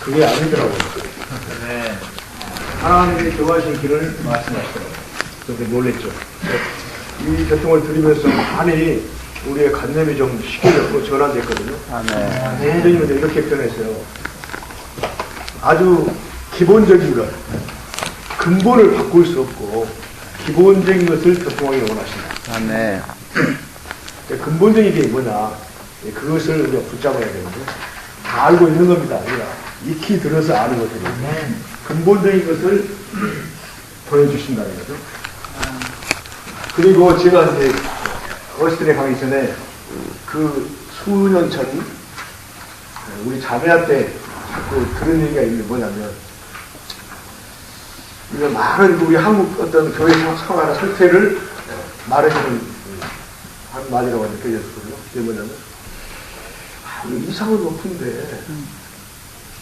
그게 아니더라고요. 네. 하나님이 정하신 길을 말씀하시더라고요. 그래서 놀랬죠. 이 교통을 들으면서 많이 우리의 관념이 좀 시켜졌고 전환됐거든요. 선생님은 이렇게 표현했어요. 아주 기본적인 것, 근본을 바꿀 수 없고 기본적인 것을 교통하기를 원하신다. 네. 근본적인 게 뭐냐, 그것을 우리가 붙잡아야 되는데 다 알고 있는 겁니다. 우리가 익히 들어서 아는 것들이 근본적인 것을 보여주신다는 거죠. 그리고 제가 이제 어시들에 가기 전에 그 수년 전 우리 자매한테 자꾸 들은 얘기가 있는데 뭐냐면, 이거 많은 우리 한국 어떤 교회 상황 상태를 말해주는 한 말이라고 느껴졌거든요. 그게 뭐냐면, 이상은 높은데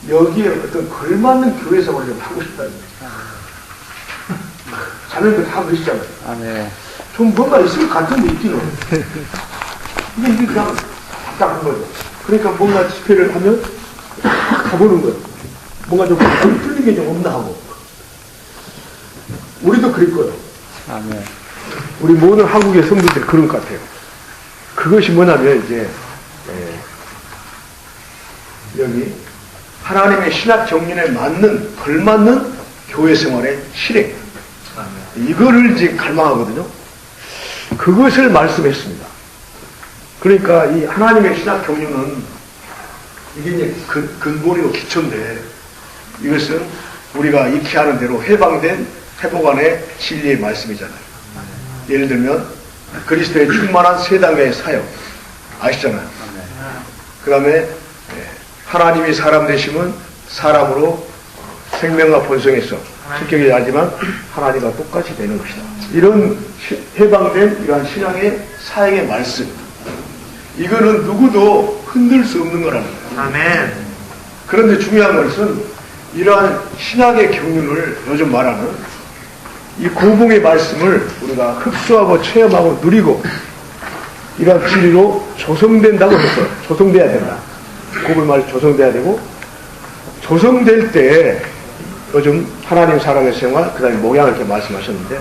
여기에 어떤 걸맞는 교회 생활을 좀 하고 싶다는 거죠. 자네들 다 그러시잖아요. 네. 좀 뭔가 있을 것 같은데 있기는. 이게 그냥 답답한 거죠. 그러니까 뭔가 집회를 하면 가보는 거예요. 뭔가 좀 풀린 게 좀 없나 하고. 우리도 그럴 거예요. 네. 우리 모든 한국의 성도들이 그런 것 같아요. 그것이 뭐냐면 이제 여기 하나님의 신학 정신에 맞는 걸맞는 교회 생활의 실행, 이거를 이제 갈망하거든요. 그것을 말씀했습니다. 그러니까 이 하나님의 신학 경륜은 이게 이제 근본이고 기초인데, 이것은 우리가 익히 아는 대로 해방된 회복안의 진리의 말씀이잖아요. 예를 들면 그리스도의 충만한 세 단계의 사역 아시잖아요. 그 다음에 하나님이 사람 되심은 사람으로 생명과 본성에서 성격이 다르지만 하나님과 똑같이 되는 것이다. 이런 해방된 이러한 신앙의 사역의 말씀, 이거는 누구도 흔들 수 없는 거라는 거예요. 아멘. 그런데 중요한 것은 이러한 신학의 경륜을 요즘 말하는 이 고봉의 말씀을 우리가 흡수하고 체험하고 누리고 이러한 진리로 조성된다고 했어요. 조성돼야 된다. 고봉의 말이 조성돼야 되고, 조성될 때 요즘 하나님 사랑의 생활, 그 다음에 목양을 이렇게 말씀하셨는데,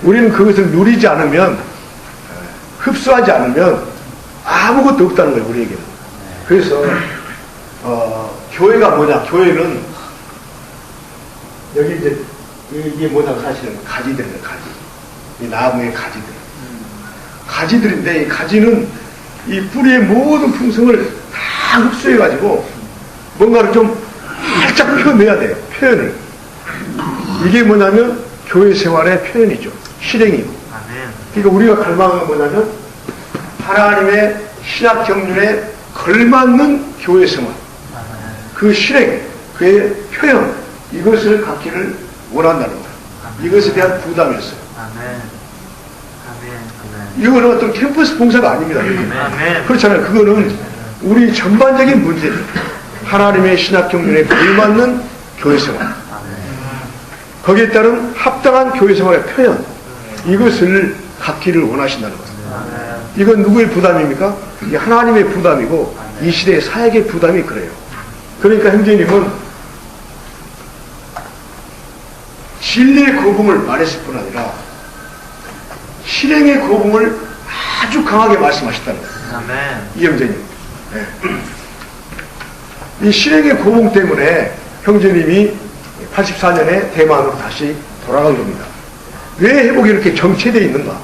우리는 그것을 누리지 않으면, 흡수하지 않으면 아무것도 없다는 거예요, 우리에게는. 그래서 교회가 뭐냐, 교회는 여기 이제 이게 뭐냐고 사실은 가지들이에요. 가지. 이 나무의 가지들. 가지들인데, 이 가지는 이 뿌리의 모든 품성을 다 흡수해가지고 뭔가를 좀 살짝 표현해야 돼요. 표현을. 이게 뭐냐면 교회 생활의 표현이죠. 실행이고. 그러니까 우리가 갈망하는 건 뭐냐면 하나님의 신학 경륜에 걸맞는 교회 생활, 그 실행, 그의 표현, 이것을 갖기를 원한다는 거예요. 이것에 대한 부담이었어요. 이거는 어떤 캠퍼스 봉사가 아닙니다. 그렇잖아요. 그거는 우리 전반적인 문제죠. 하나님의 신학 경륜에 걸맞는 교회 생활, 거기에 따른 합당한 교회 생활의 표현, 이것을 갖기를 원하신다는 거예요. 이건 누구의 부담입니까? 이게 하나님의 부담이고 이 시대의 사역의 부담이 그래요. 그러니까 형제님은 진리의 거부를 말했을 뿐 아니라 실행의 거부를 아주 강하게 말씀하셨다는 거예요. 이 형제님. 네. 이 실행의 고봉 때문에 형제님이 84년에 대만으로 다시 돌아간 겁니다. 왜 회복이 이렇게 정체되어 있는가?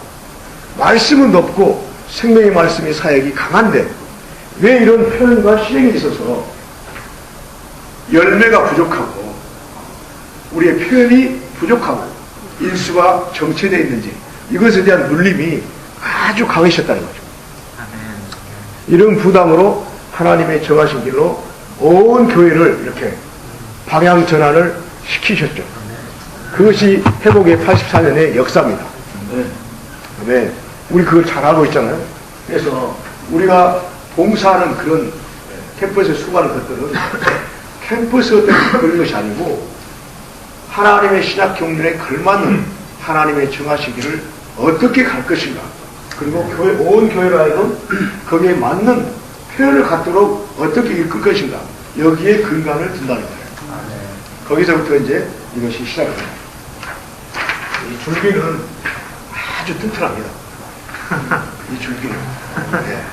말씀은 높고 생명의 말씀의 사역이 강한데 왜 이런 표현과 실행에 있어서 열매가 부족하고 우리의 표현이 부족하고 일수가 정체되어 있는지, 이것에 대한 눌림이 아주 강하셨다는 거죠. 이런 부담으로 하나님의 정하신 길로 온 교회를 이렇게 방향 전환을 시키셨죠. 그것이 회복의 84년의 역사입니다. 네. 우리 그걸 잘 알고 있잖아요. 그래서 우리가 봉사하는 그런 캠퍼스에 수고하는 것들은 캠퍼스 때문에 그런 것이 아니고 하나님의 신학 경륜에 걸맞는 하나님의 정하시기를 어떻게 갈 것인가, 그리고 교회, 온 교회로 하여금 거기에 맞는 표현을 갖도록 어떻게 이끌 것인가, 여기에 근간을 둔다는 거예요. 거기서부터 이제 이것이 시작됩니다. 이 줄기는 아주 튼튼합니다. 이 줄기는. 네.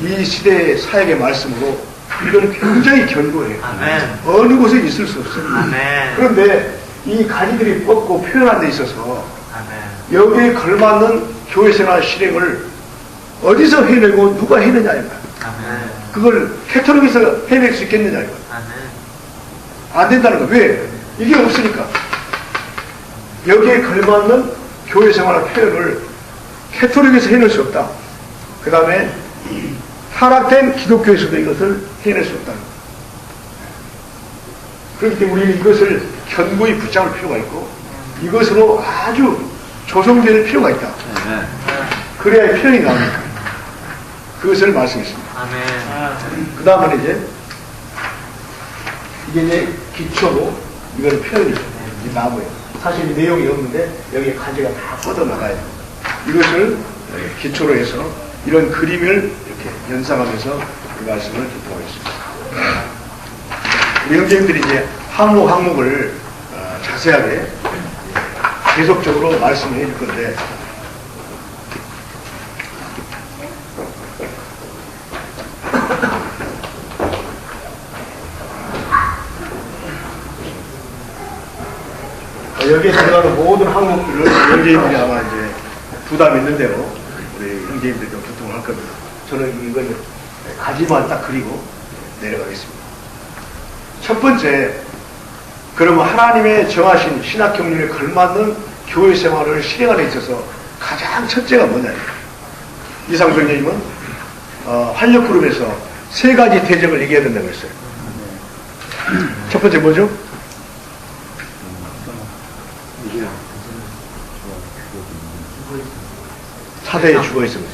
이 시대의 사역의 말씀으로 이거는 굉장히 견고해요. 아멘. 어느 곳에 있을 수 없어요. 아멘. 그런데 이 가지들이 뻗고 표현한 데 있어서 아멘. 여기에 걸맞는 교회생활 실행을 어디서 해내고 누가 해내냐 이거야. 아멘. 그걸 캐톨릭에서 해낼 수 있겠느냐 이거야. 아멘. 안 된다는 거. 왜? 이게 없으니까. 여기에 걸맞는 교회생활 표현을 캐톨릭에서 해낼 수 없다. 그 다음에 타락된 기독교에서도 이것을 해낼 수 없다는 거예요. 그렇기 때문에 우리는 이것을 견고히 붙잡을 필요가 있고 이것으로 아주 조성될 필요가 있다. 그래야 표현이 나오니까. 그것을 말씀했습니다. 아멘. 그 다음은 이제 이게 이제 기초로 이거는 표현이죠. 이 나무예요. 사실 내용이 없는데 여기에 가지가 다 뻗어나가요. 이것을 기초로 해서 이런 그림을 이렇게 연상하면서 그 말씀을 듣도록 하겠습니다. 우리 형제님들이 이제 항목을 자세하게 계속적으로 말씀을 해줄 건데 여기에 들어가는 모든 항목들을 형제님들이 아마 이제 부담 있는 대로 우리 형제님들이 좀 교통을 할 겁니다. 저는 이건 가지만 딱 그리고 내려가겠습니다. 첫 번째, 그러면 하나님의 정하신 신학 경륜에 걸맞는 교회 생활을 실행하는 데 있어서 가장 첫째가 뭐냐. 이상수 형님은 활력 그룹에서 세 가지 대적을 얘기해야 된다고 했어요. 첫 번째 뭐죠? 사대에 죽어있으면,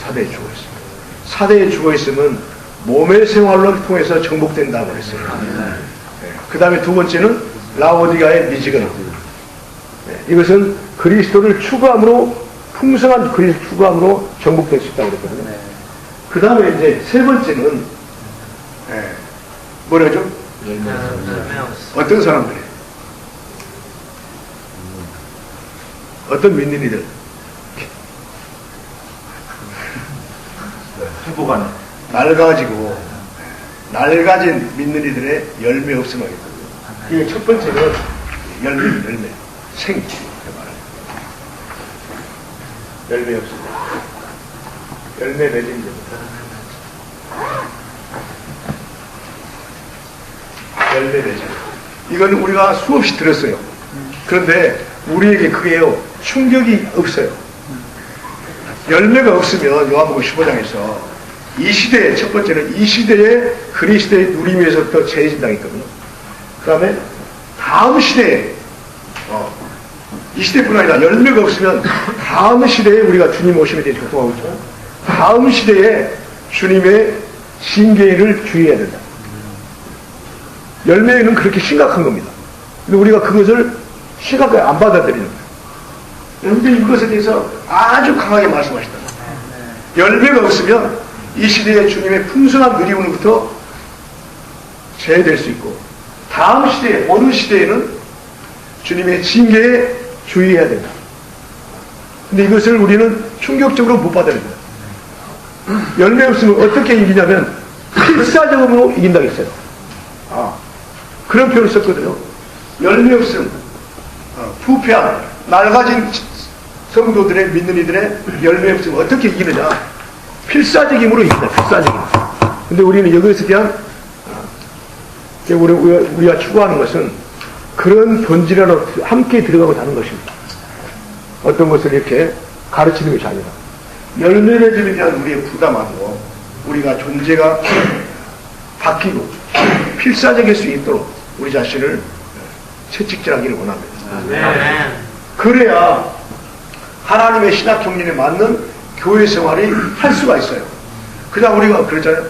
사대에 죽어있으면 몸의 생활을 통해서 정복된다고 했어요. 그 다음에 두 번째는 라오디가의 미지근. 이것은 그리스도를 추구함으로, 풍성한 그리스도 추구함으로 정복될 수 있다고 그랬거든요. 그 다음에 이제 세 번째는, 뭐라죠? 어떤 사람들이? 어떤 민린이들? 회복하는. 낡아진 민들이들의 열매 없음 하겠거든요. 이게 첫 번째는 열매. 생. 열매 없음. 열매 맺은 데부터. 열매 맺은. 이건 우리가 수없이 들었어요. 그런데 우리에게 그게요, 충격이 없어요. 열매가 없으면 요한복음 15장에서 이 시대에, 첫 번째는 이 시대에 그리스도의 누림에서부터 제해진다니까요. 그 다음에 다음 시대에, 이 시대뿐 아니라 열매가 없으면 다음 시대에 우리가 주님 오심에 대해서 교통하고 있죠. 다음 시대에 주님의 징계를 주의해야 된다. 열매는 그렇게 심각한 겁니다. 근데 우리가 그것을 심각하게 안 받아들이는 거예요. 여러분들 이것에 대해서 아주 강하게 말씀하시다. 열매가 없으면 이 시대에 주님의 풍성한 누리움으로부터 제외될 수 있고 다음 시대에, 어느 시대에는 주님의 징계에 주의해야 된다. 근데 이것을 우리는 충격적으로 못 받아들입니다. 열매 없으면 어떻게 이기냐면 필사적으로 이긴다고 했어요. 그런 표현을 썼거든요. 열매 없음, 부패함, 낡아진 성도들의, 믿는 이들의 열매 없으면 어떻게 이기느냐. 필사적임으로 이긴다. 필사적임. 근데 우리는 여기에서 대한 우리가 추구하는 것은 그런 본질으로 함께 들어가고 사는 것입니다. 어떤 것을 이렇게 가르치는 것이 아니라 열매 맺음에 대한 우리의 부담하고 우리가 존재가 바뀌고 필사적일 수 있도록 우리 자신을 채찍질하기를 원합니다. 아멘. 그래야 하나님의 신학 경륜에 맞는 교회 생활이 할 수가 있어요. 그냥 우리가 그랬잖아요.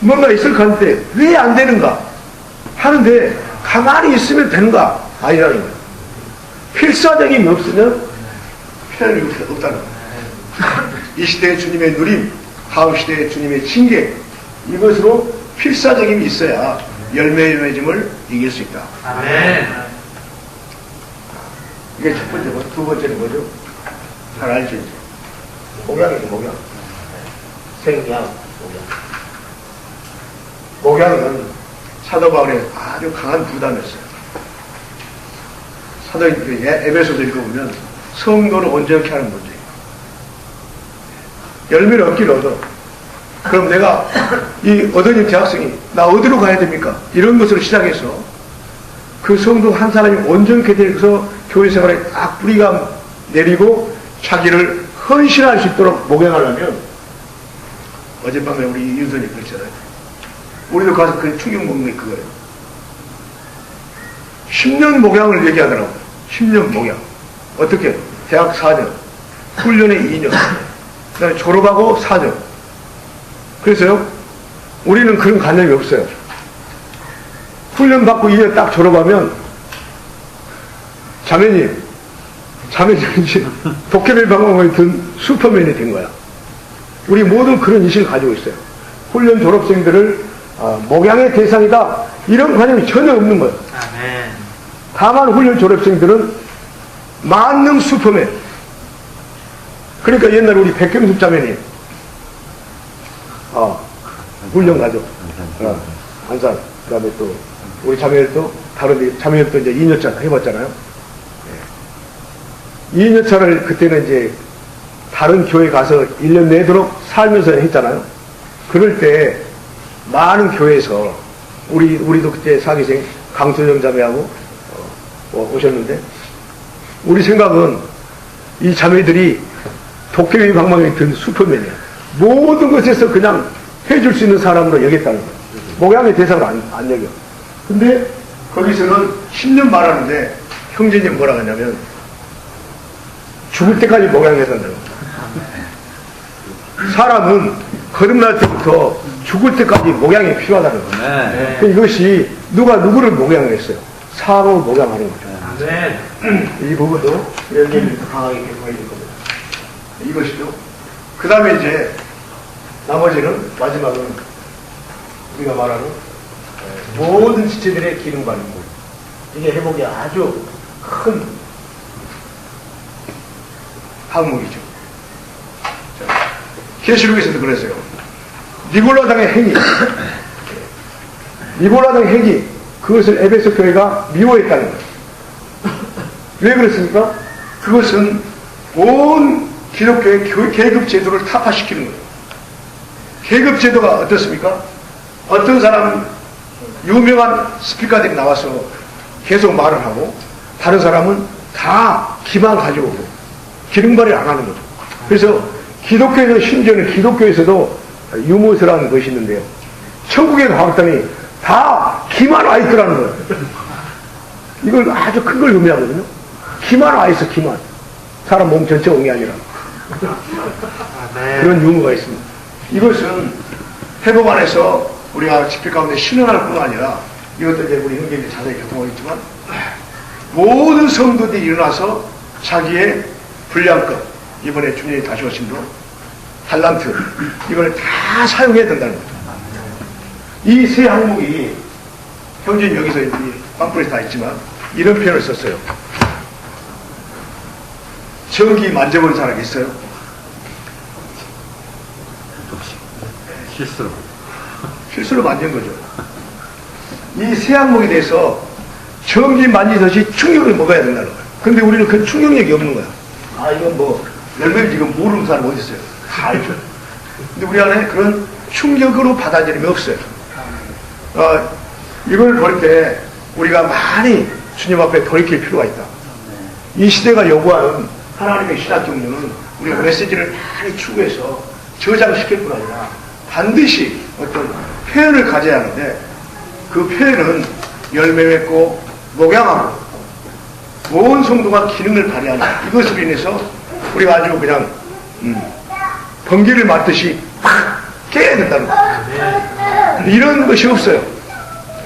뭔가 있을 것 같은데 왜 안 되는가 하는데 가만히 있으면 되는가? 아니라는 거예요. 필사적임이 없으면 필요함이 없다는 거예요. 이 시대의 주님의 누림, 다음 시대의 주님의 징계, 이것으로 필사적임이 있어야 열매 맺음을 이길 수 있다. 아멘. 이게 첫 번째고, 두 번째는 뭐죠? 잘 알죠, 이제. 목양이죠, 목양. 생양, 목양. 목양은 사도 바울의 아주 강한 부담이었어요. 사도 에베소서 읽어보면 성도를 온전케 하는 문제예요. 열매를 얻기를 얻어. 그럼 내가 이 얻어진 대학생이 나 어디로 가야 됩니까? 이런 것으로 시작해서 그 성도 한 사람이 온전케 되어서 교회 생활에 딱 뿌리가 내리고 자기를 헌신할 수 있도록 목양하려면 어젯밤에 우리 윤선이 그랬잖아요. 우리도 가서 그 충격 먹는 게 그거예요. 10년 목양을 얘기하더라고요. 10년 목양. 어떻게? 대학 4년, 훈련에 2년, 그 다음에 졸업하고 4년. 그래서요, 우리는 그런 관념이 없어요. 훈련 받고 2년 딱 졸업하면, 자매님 이제 도깨비 방황에 든 슈퍼맨이 된 거야. 우리 모두 그런 인식을 가지고 있어요. 훈련 졸업생들을 목양의 대상이다. 이런 관념이 전혀 없는 거예요. 아멘. 다만 훈련 졸업생들은 만능 슈퍼맨. 그러니까 옛날에 우리 백경숙 자매님, 훈련 가죠. 안산. 그 다음에 또, 우리 자매들도, 다른 자매들도 이제 2년차 해봤잖아요. 2년차를 그때는 이제 다른 교회 가서 1년 내도록 살면서 했잖아요. 그럴 때 많은 교회에서 우리도 그때 사기생 강소정 자매하고 오셨는데 우리 생각은 이 자매들이 도깨비 방망이에 든 슈퍼맨이야. 모든 것에서 그냥 해줄 수 있는 사람으로 여겼다는 거야. 목양의 대상으로 안 여겨. 근데 거기서는 10년 말하는데 형제님 뭐라 하냐면 죽을 때까지 목양해야 된다고. 사람은 거듭날 때부터 죽을 때까지 목양이 필요하다는 거예요. 네. 이것이 누가 누구를 목양을 했어요? 사람을 목양하는 거죠. 네. 이 부분도 여기를 강하게 개통해야 될 겁니다. 이것이죠. 그 다음에 이제 나머지는 마지막은 우리가 말하는 모든 지체들의 기능 발휘. 이게 회복이 아주 큰 항목이죠. 계시록에서도 그랬어요. 니골라당의 행위, 니골라당의 행위, 그것을 에베소 교회가 미워했다는 거예요. 왜 그랬습니까? 그것은 온 기독교의 계급 제도를 타파시키는 거예요. 계급 제도가 어떻습니까? 어떤 사람은 유명한 스피커들이 나와서 계속 말을 하고 다른 사람은 다 기만 가지고 오고 기능 발휘를 안 하는 거죠. 그래서 기독교에서 심지어는 기독교에서도 유머스라는 것이 있는데요. 천국에 가봤더니 다 기만 와 있더라는 거예요. 이걸 아주 큰 걸 의미하거든요. 기만 와 있어, 기만. 사람 몸 전체가 온 게 아니라. 그런 유머가 있습니다. 이것은 회복 안에서 우리가 집회 가운데 신원할 뿐 아니라 이것도 이제 우리 형제들이 자세히 교통하겠지만 모든 성도들이 일어나서 자기의 분량껏 이번에 주님이 다시 오신 분 달란트 이걸 다 사용해야 된다는 거죠. 이 세 항목이 형제는 여기서 이 팜플렛에 다 있지만 이런 표현을 썼어요. 전기 만져본 사람 있어요? 실수로 만진 거죠. 이 세 항목에 대해서 전기 만지듯이 충격을 먹어야 된다는 거예요. 근데 우리는 그 충격력이 없는 거야. 이건 뭐 열매 지금 모르는 사람 어디 있어요? 다 알죠. 근데 우리 안에 그런 충격으로 받아들임이 없어요. 이걸 볼 때 우리가 많이 주님 앞에 돌이킬 필요가 있다. 이 시대가 요구하는 하나님의 신학 경륜은 우리가 메시지를 많이 추구해서 저장시킬 뿐 아니라 반드시 어떤 표현을 가져야 하는데 그 표현은 열매 맺고 목양하고 온 성도가 기능을 발휘하는 이것으로 인해서 우리가 아주 그냥 번개를 맞듯이 팍 깨야 된다는 거예요. 이런 것이 없어요.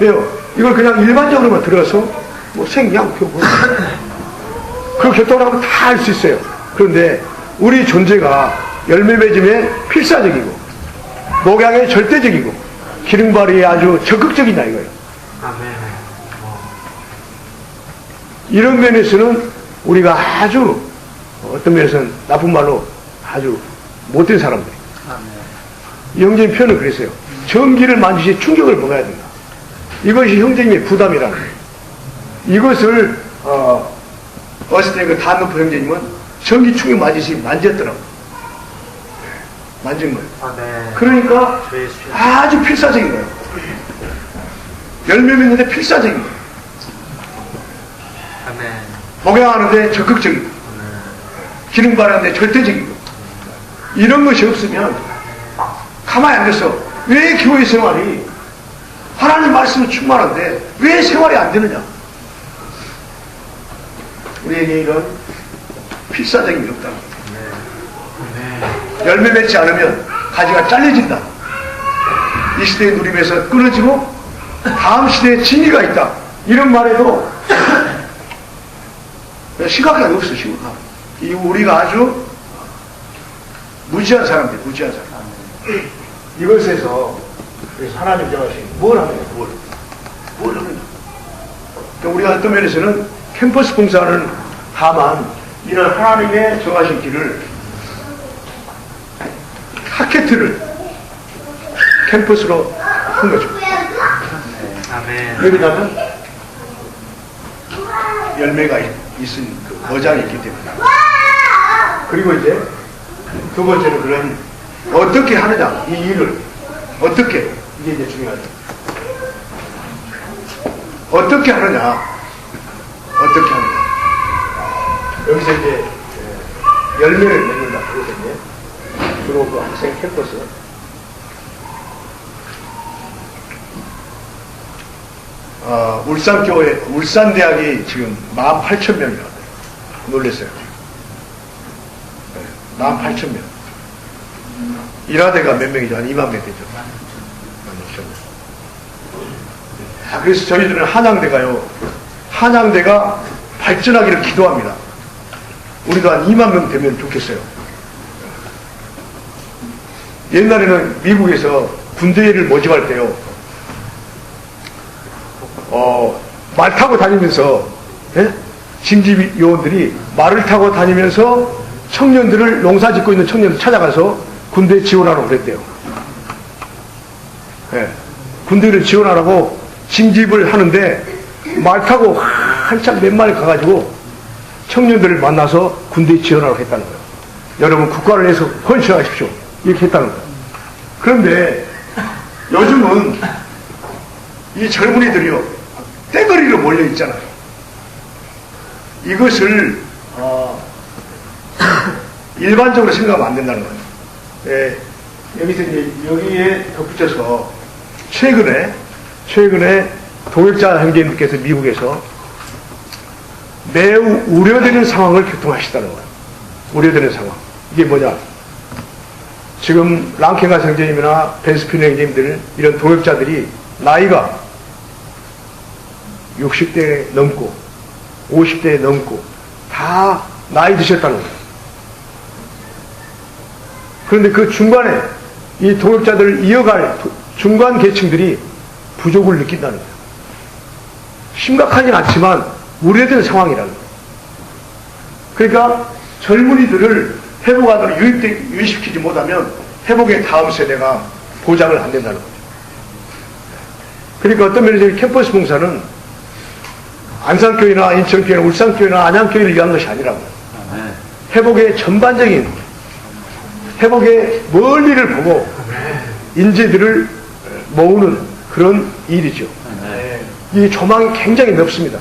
왜요? 이걸 그냥 일반적으로만 들어서 뭐 생양 표고 그 교통하고 다 할 수 있어요. 그런데 우리 존재가 열매 맺음에 필사적이고 목양에 절대적이고 기능 발휘에 아주 적극적이다 이거예요. 아멘. 이런 면에서는 우리가 아주 어떤 면에서는 나쁜 말로 아주 못된 사람들. 형제님 표현은 그랬어요. 전기를 만지시 충격을 먹어야 된다. 이것이 형제님의 부담이라는 거예요. 이것을 어렸을 때 그 단노프 형제님은 전기 충격 맞으시 만졌더라고. 만진 거예요. 아멘. 그러니까 아주 필사적인 거예요. 열매를 맺는데 필사적인 거예요. 아멘. 목양하는데 적극적인 거예요. 기능 발휘하는데 절대적인 거예요. 이런 것이 없으면 가만히 앉아서 왜 교회 생활이 하나님 말씀은 충만한데 왜 생활이 안 되느냐? 우리에게 이런 필사적인 게 없다. 열매 맺지 않으면 가지가 잘려진다. 이 시대의 누림에서 끊어지고 다음 시대에 진리가 있다. 이런 말에도 심각하게 없어, 심각하게. 우리가 아주 무지한 사람들, 무지한 사람. 이것에서 하나님 정하신 뭘 하느냐, 뭘 하느냐. 그러니까 우리가 어떤 면에서는 캠퍼스 봉사는 다만 이런 하나님의 정하신 길을 하케트를 캠퍼스로 한 거죠. 아멘. 여기다가 열매가 있은 그 어장이 있기 때문에. 그리고 이제 두 번째는 그런 어떻게 하느냐, 이 일을 어떻게, 이게 이제 중요하죠. 어떻게 하느냐, 어떻게 하느냐. 여기서 이제 열매를 맺는다. 그래서 이제 주로 그 학생 캠퍼스. 울산교회, 울산대학이 지금 18,000명이라고 놀랬어요. 18,000명. 일화대가 몇 명이죠? 한 2만 명 되죠. 16,000명. 그래서 저희들은 한양대가요, 한양대가 발전하기를 기도합니다. 우리도 한 2만 명 되면 좋겠어요. 옛날에는 미국에서 군대를 모집할 때요, 말 타고 다니면서, 예? 징집 요원들이 말을 타고 다니면서 청년들을, 농사 짓고 있는 청년들 찾아가서 군대에 지원하라고 그랬대요. 예. 군대를 지원하라고 징집을 하는데 말 타고 한참 몇 마리 가가지고 청년들을 만나서 군대에 지원하라고 했다는 거예요. 여러분 국가를 위해서 헌신하십시오. 이렇게 했다는 거예요. 그런데 요즘은 이 젊은이들이요, 떼거리로 몰려있잖아요. 이것을 일반적으로 생각하면 안 된다는 거예요. 예, 여기서 이제 여기에 덧붙여서 최근에 동역자 형제님께서 미국에서 매우 우려되는 상황을 교통하시다는 거예요. 우려되는 상황. 이게 뭐냐? 지금 랑케가 형제님이나 벤스피너 형제님들, 이런 동역자들이 나이가 60대 넘고 50대 넘고 다 나이 드셨다는 거예요. 그런데 그 중간에 이 동역자들을 이어갈 중간 계층들이 부족을 느낀다는 거예요. 심각하진 않지만 우려되는 상황이라는 거예요. 그러니까 젊은이들을 회복 안으로 유입시키지 못하면 회복의 다음 세대가 보장을 안 된다는 거죠. 그러니까 어떤 면에서 캠퍼스 봉사는 안산교회나 인천교회나 울산교회나 안양교회를 위한 것이 아니라고요. 회복의 전반적인, 회복의 멀리를 보고 인재들을 모으는 그런 일이죠. 이 조망이 굉장히 넓습니다.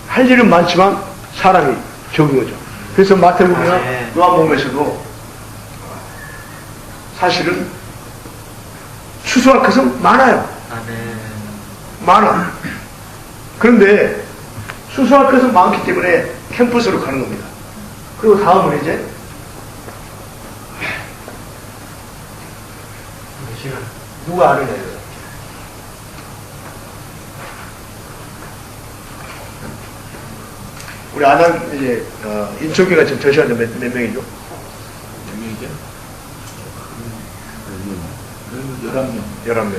할 일은 많지만 사람이 적은 거죠. 그래서 마태복음이나 요한복음에서도 사실은 추수할 것은 많아요. 많아. 그런데 추수할 것은 많기 때문에 캠퍼스로 가는 겁니다. 그리고 다음은 이제 누가 아느냐. 우리 안양 이제 인천교가 지금 저시간 몇 명이죠? 몇 명이죠? 11명. 11명.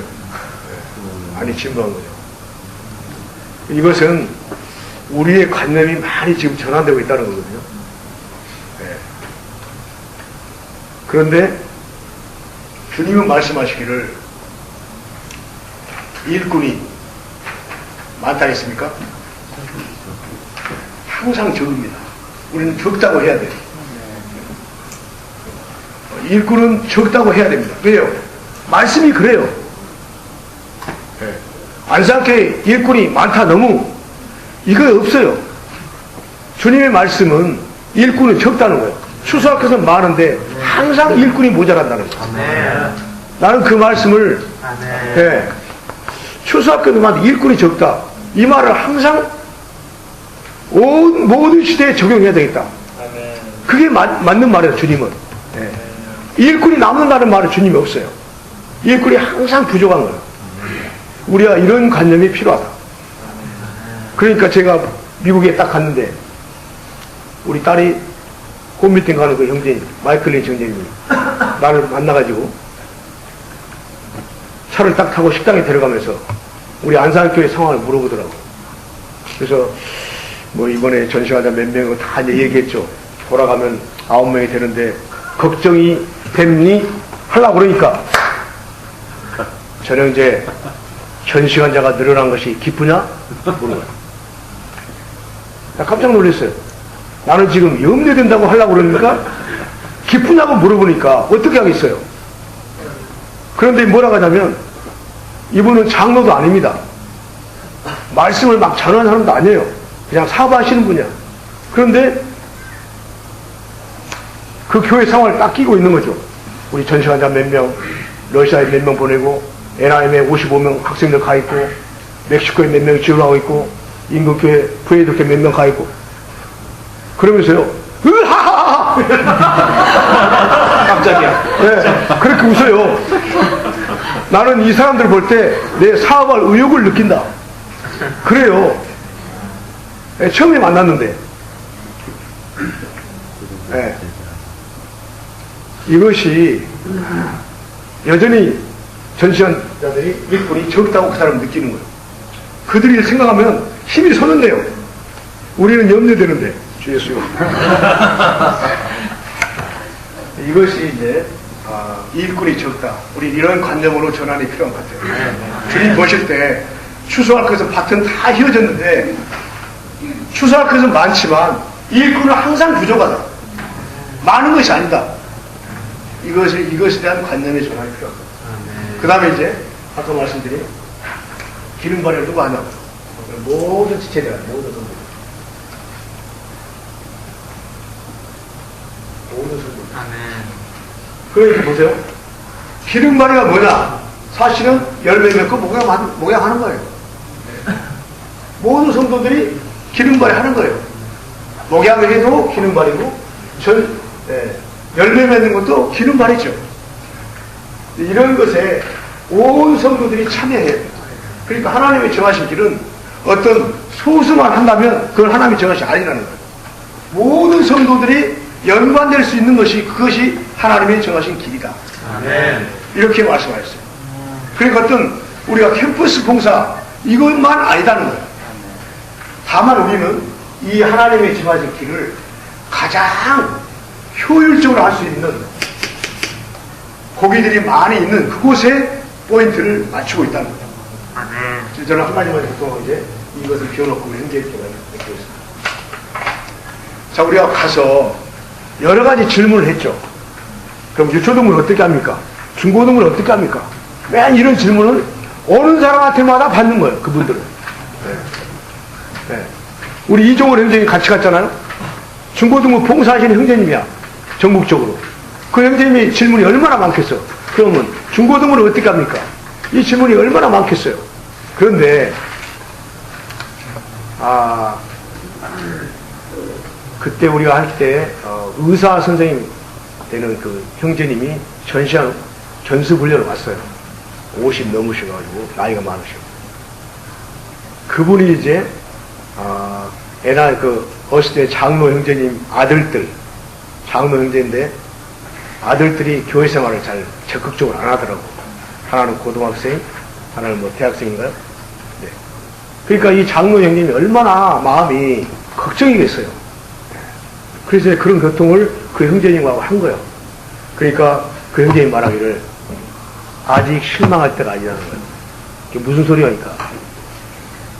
아니 진부한 거죠. 이것은 우리의 관념이 많이 지금 전환되고 있다는 거거든요. 네. 그런데 주님은 말씀하시기를 일꾼이 많다 했습니까? 항상 적습니다. 우리는 적다고 해야 돼요. 일꾼은 적다고 해야 됩니다. 왜요? 말씀이 그래요. 네. 안산교회 일꾼이 많다 너무 이거 없어요. 주님의 말씀은 일꾼은 적다는 거예요. 추수학교는 많은데 항상 일꾼이 모자란다는 거예요. 아멘. 나는 그 말씀을 네. 추수학교도 많은데 일꾼이 적다. 이 말을 항상 모든 시대에 적용해야 되겠다. 그게 맞는 말이에요. 주님은. 네. 일꾼이 남는다는 말은 주님이 없어요. 일꾼이 항상 부족한 거예요. 우리가 이런 관념이 필요하다. 그러니까 제가 미국에 딱 갔는데 우리 딸이 홈미팅 가는 그 형제님, 마이클 린치 형제님이 나를 만나가지고 차를 딱 타고 식당에 데려가면서 우리 안산교회 상황을 물어보더라고. 그래서 뭐 이번에 전시하자 몇 명을 다 이제 얘기했죠. 돌아가면 9명이 되는데 걱정이 됐니? 하려고 그러니까 저는 이제 전시관자가 늘어난 것이 기쁘냐? 물어봐요. 나 깜짝 놀랐어요. 나는 지금 염려된다고 하려고 그러니까 기쁘냐고 물어보니까 어떻게 하겠어요? 그런데 뭐라고 하냐면 이분은 장로도 아닙니다. 말씀을 막 전하는 사람도 아니에요. 그냥 사업하시는 분이야. 그런데 그 교회 상황을 딱 끼고 있는 거죠. 우리 전시관자 몇 명, 러시아에 몇 명 보내고 NIM에 55명 학생들 가 있고 멕시코에 몇 명 지원하고 있고 인근교회 부에도교회 몇 명 가 있고 그러면서요 으하하하 깜짝이야. 네, 그렇게 웃어요. 나는 이 사람들 볼 때 내 사업할 의욕을 느낀다. 그래요. 네, 처음에 만났는데 네. 이것이 여전히 전시관자들이 일꾼이 적다고 그 사람은 느끼는 거예요. 그들이 생각하면 힘이 서는데요. 우리는 염려되는데 주 예수요. 이것이 이제 일꾼이 적다. 우리 이런 관념으로 전환이 필요한 것 같아요. 주님 보실 때 추수할 것은 밭은 다 휘어졌는데 추수할 것은 많지만 일꾼은 항상 부족하다. 많은 것이 아니다. 이것에 대한 관념의 전환이 필요합니다. 그 다음에 이제 아까 말씀드린 기름발을 누가 하냐고. 모든 지체들, 모든 성도. 모든 성도. 그러니까 보세요. 기름발이가 뭐냐? 사실은 열매 맺고 목양하는 거예요. 모든 성도들이 기름발이 하는 거예요. 목양을 해도 기름발이고 열매 맺는 것도 기름발이죠. 이런 것에 온 성도들이 참여해야 돼요. 그러니까 하나님의 정하신 길은 어떤 소수만 한다면 그건 하나님의 정하신 아니라는 거예요. 모든 성도들이 연관될 수 있는 것이 그것이 하나님의 정하신 길이다. 아멘. 이렇게 말씀하셨어요. 그러니까 어떤 우리가 캠퍼스 봉사 이것만 아니다는 거예요. 다만 우리는 이 하나님의 정하신 길을 가장 효율적으로 할 수 있는 고기들이 많이 있는 그곳에 포인트를 맞추고 있다는 거예요. 아멘. 저는 한마디만 보통 이제 이것을 비워놓고 현재적으로 느끼고 있습니다. 자, 우리가 가서 여러 가지 질문을 했죠. 그럼 유초등을 어떻게 합니까? 중고등을 어떻게 합니까? 맨 이런 질문을 어느 사람한테마다 받는 거예요. 그분들은. 네. 네. 우리 이종월 형제님 같이 갔잖아요. 중고등부 봉사하시는 형제님이야. 전국적으로. 그 형제님이 질문이 얼마나 많겠어. 그러면 중고등부를 어떻게 합니까? 이 질문이 얼마나 많겠어요. 그런데 그때 우리가 할 때 의사 선생님 되는 그 형제님이 전수훈련을 왔어요. 50 넘으셔가지고 나이가 많으시고 그분이 이제 애날 어렸을 때 장로 형제님 아들들 장로 형제인데 아들들이 교회 생활을 잘 적극적으로 안 하더라고. 하나는 고등학생, 하나는 뭐 대학생인가요? 네. 그러니까 이 장로 형님이 얼마나 마음이 걱정이겠어요. 그래서 그런 교통을 그 형제님하고 한 거예요. 그러니까 그 형제님 말하기를 아직 실망할 때가 아니라는 거예요. 이게 무슨 소리냐니까.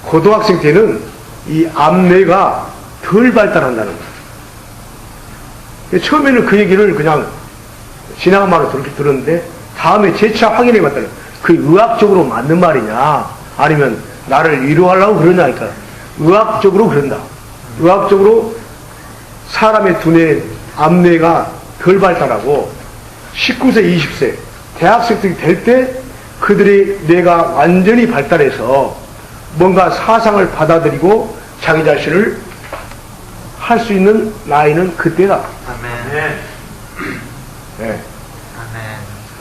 고등학생 때는 이 암뇌가 덜 발달한다는 거예요. 처음에는 그 얘기를 그냥 지나간 말로 그렇게 들었는데 다음에 재차 확인해 봤더니 그 의학적으로 맞는 말이냐 아니면 나를 위로하려고 그러냐니까 의학적으로 그런다. 의학적으로 사람의 두뇌, 암뇌가 덜 발달하고 19세, 20세 대학생들이 될 때 그들의 뇌가 완전히 발달해서 뭔가 사상을 받아들이고 자기 자신을 할 수 있는 나이는 그때다. 아멘. 네. 아멘.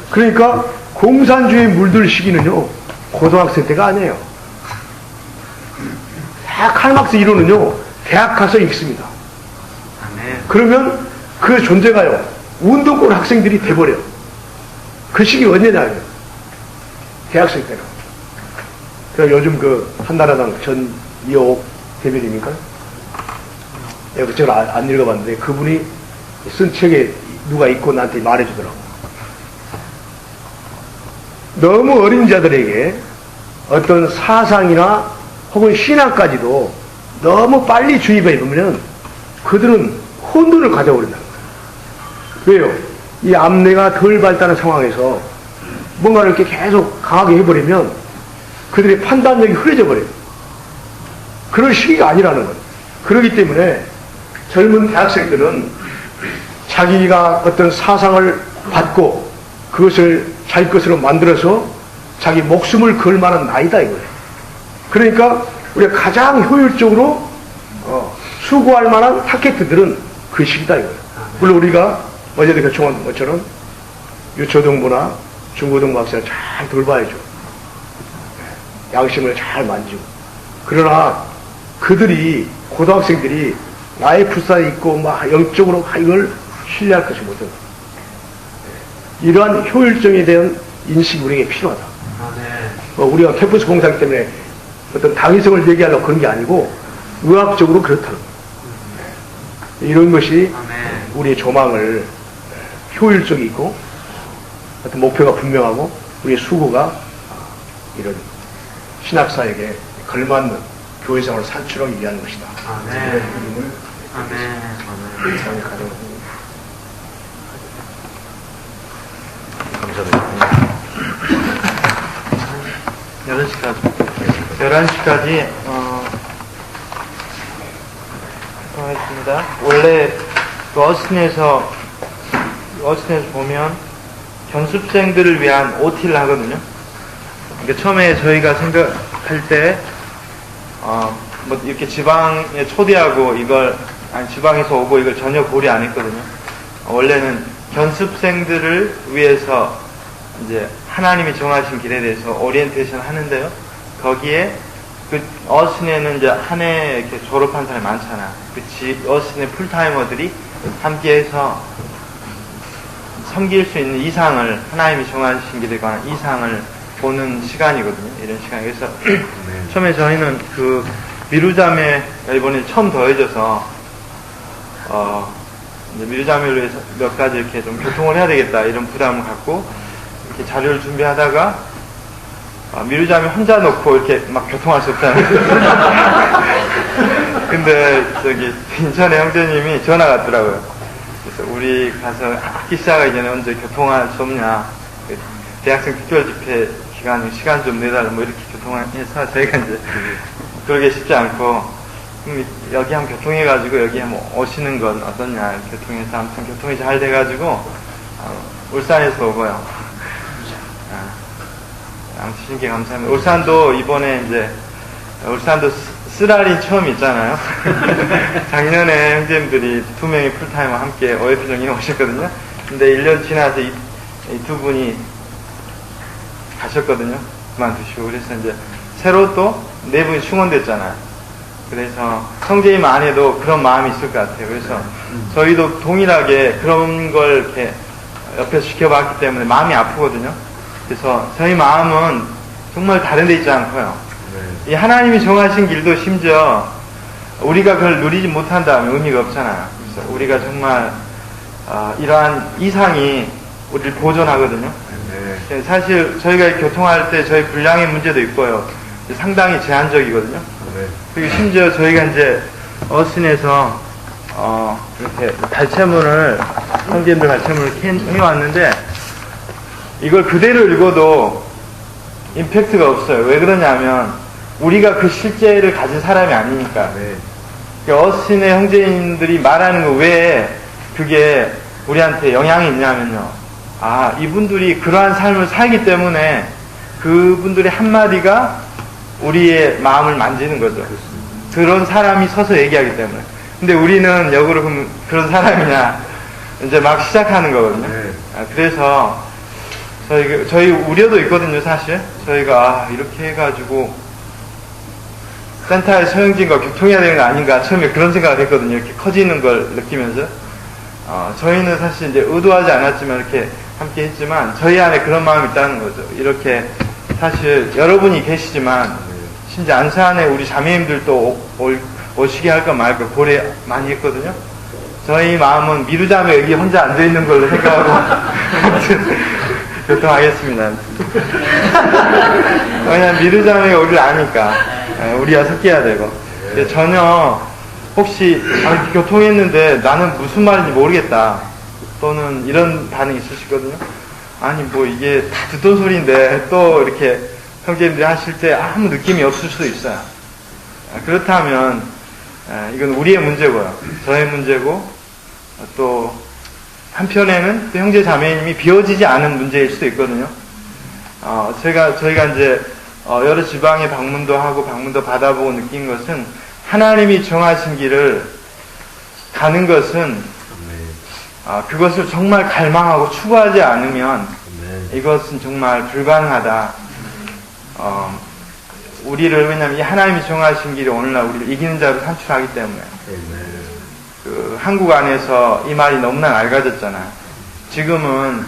그러니까 공산주의에 물들 시기는요 고등학생 때가 아니에요. 다 칼막스 이론은요 대학 가서 읽습니다. 아멘. 그러면 그 존재가요 운동권 학생들이 돼버려. 그 시기 언제냐면 대학생 때는. 그러니까 요즘 그 한나라당 전 이호옥 대변인입니까? 예, 그쪽을 안 읽어봤는데 그분이 쓴 책에 누가 읽고 나한테 말해주더라고. 너무 어린 자들에게 어떤 사상이나 혹은 신앙까지도 너무 빨리 주입해 보면 그들은 혼돈을 가져버린다는 거예요. 왜요? 이 암뇌가 덜 발달한 상황에서 뭔가를 이렇게 계속 강하게 해버리면 그들의 판단력이 흐려져 버려요. 그런 시기가 아니라는 거예요. 그렇기 때문에 젊은 대학생들은 자기가 어떤 사상을 받고 그것을 자기 것으로 만들어서 자기 목숨을 걸 만한 나이다 이거예요. 그러니까 우리가 가장 효율적으로 수고할 만한 타겟들은 그 시기다 이거예요. 물론 우리가 어제도 교청한 것처럼 유초등부나 중고등부 학생을 잘 돌봐야죠. 양심을 잘 만지고. 그러나 그들이 고등학생들이 나의 불사에 있고 막 영적으로 이걸 신뢰할 것이 못한 거예요. 이러한 효율성에 대한 인식이 우리에게 필요하다. 아멘. 우리가 캠퍼스 공사기 때문에 어떤 당위성을 얘기하려고 그런 게 아니고 의학적으로 그렇다는 거예요. 이런 것이 아멘. 우리의 조망을 효율적이고 어떤 목표가 분명하고 우리의 수고가 이런 신학사에게 걸맞는 교회생활을 산출하기 위한 것이다. 아멘. 아멘. 아멘. 감사합니다. 11시까지 하겠습니다. 원래 그 어스틴에서 보면 견습생들을 위한 OT를 하거든요. 그러니까 처음에 저희가 생각할 때 뭐 이렇게 지방에 초대하고 이걸 지방에서 오고 이걸 전혀 고려 안 했거든요. 원래는 견습생들을 위해서 이제 하나님이 정하신 길에 대해서 오리엔테이션 하는데요. 거기에 그 어스틴에는 이제 한 해 이렇게 졸업한 사람이 많잖아. 그 어스틴의 풀타이머들이 함께해서 섬길 수 있는 이상을 하나님이 정하신 길에 관한 이상을 보는 시간이거든요. 이런 시간. 그래서 처음에 저희는 그 미루자매가 이번에 처음 더해져서 이제 미루자매를 위해서 몇 가지 이렇게 좀 교통을 해야 되겠다 이런 부담을 갖고 이렇게 자료를 준비하다가 미루자매 혼자 놓고 이렇게 막 교통할 수 없잖아요. 근데 저기 인천의 형제님이 전화가 왔더라고요. 그래서 우리 가서 학기 시작하기 전에 언제 교통할 수 없냐. 대학생 특별 집회 시간 좀 내달라 뭐 이렇게 교통해서 저희가 이제 그러기 쉽지 않고 여기 한번 교통해가지고 여기 한번 오시는 건 어떠냐 교통해서 아무튼 교통이 잘 돼가지고 울산에서 오고요. 아무튼 신께 감사합니다. 울산도 이번에 이제 울산도 쓰라린 처음 있잖아요. 작년에 형제님들이 2명이 풀타임과 함께 OF정이 오셨거든요. 근데 1년 지나서 이 두 분이 가셨거든요. 그만두시고. 그래서 이제 새로 또 4분이 충원됐잖아요. 그래서 형제님 안에도 그런 마음이 있을 것 같아요. 그래서 저희도 동일하게 그런 걸 이렇게 옆에서 지켜봤기 때문에 마음이 아프거든요. 그래서 저희 마음은 정말 다른 데 있지 않고요. 이 하나님이 정하신 길도 심지어 우리가 그걸 누리지 못한다면 의미가 없잖아요. 그래서 우리가 정말 이러한 이상이 우리를 보존하거든요. 사실 저희가 교통할 때 저희 분량의 문제도 있고요. 상당히 제한적이거든요. 그리고 심지어 저희가 이제 어신에서 이렇게 발췌문을 형제님들 발췌문을 해왔는데 이걸 그대로 읽어도 임팩트가 없어요. 왜 그러냐면 우리가 그 실제를 가진 사람이 아니니까. 어신의 형제님들이 말하는 거 왜 그게 우리한테 영향이 있냐면요. 이분들이 그러한 삶을 살기 때문에 그분들의 한마디가 우리의 마음을 만지는 거죠. 그런 사람이 서서 얘기하기 때문에. 근데 우리는 역으로 그런 사람이냐 이제 막 시작하는 거거든요. 그래서 저희 우려도 있거든요. 사실 저희가 이렇게 해가지고 센터의 서영진과 교통해야 되는 거 아닌가 처음에 그런 생각을 했거든요. 이렇게 커지는 걸 느끼면서 저희는 사실 이제 의도하지 않았지만 이렇게 함께 했지만 저희 안에 그런 마음이 있다는 거죠. 이렇게 사실 여러분이 계시지만 심지어 안산에 우리 자매님들도 오시게 할까 말까 고려 많이 했거든요. 저희 마음은 미루자매 여기 혼자 앉아있는 걸로 생각하고 교통하겠습니다. 왜냐면 미루자매가 우리를 아니까 우리가 섞여야 되고. 근데 전혀 혹시 교통했는데 나는 무슨 말인지 모르겠다 또는 이런 반응이 있을 수 있거든요. 아니 뭐 이게 다 듣던 소리인데 또 이렇게 형제님들이 하실 때 아무 느낌이 없을 수도 있어요. 그렇다면 이건 우리의 문제고요. 저의 문제고 또 한편에는 또 형제 자매님이 비워지지 않은 문제일 수도 있거든요. 저희가 이제 여러 지방에 방문도 하고 방문도 받아보고 느낀 것은 하나님이 정하신 길을 가는 것은 그것을 정말 갈망하고 추구하지 않으면 이것은 정말 불가능하다. 우리를 왜냐하면 이 하나님이 정하신 길이 오늘날 우리를 이기는 자로 산출하기 때문에 한국 안에서 이 말이 너무나 낡아졌잖아요. 지금은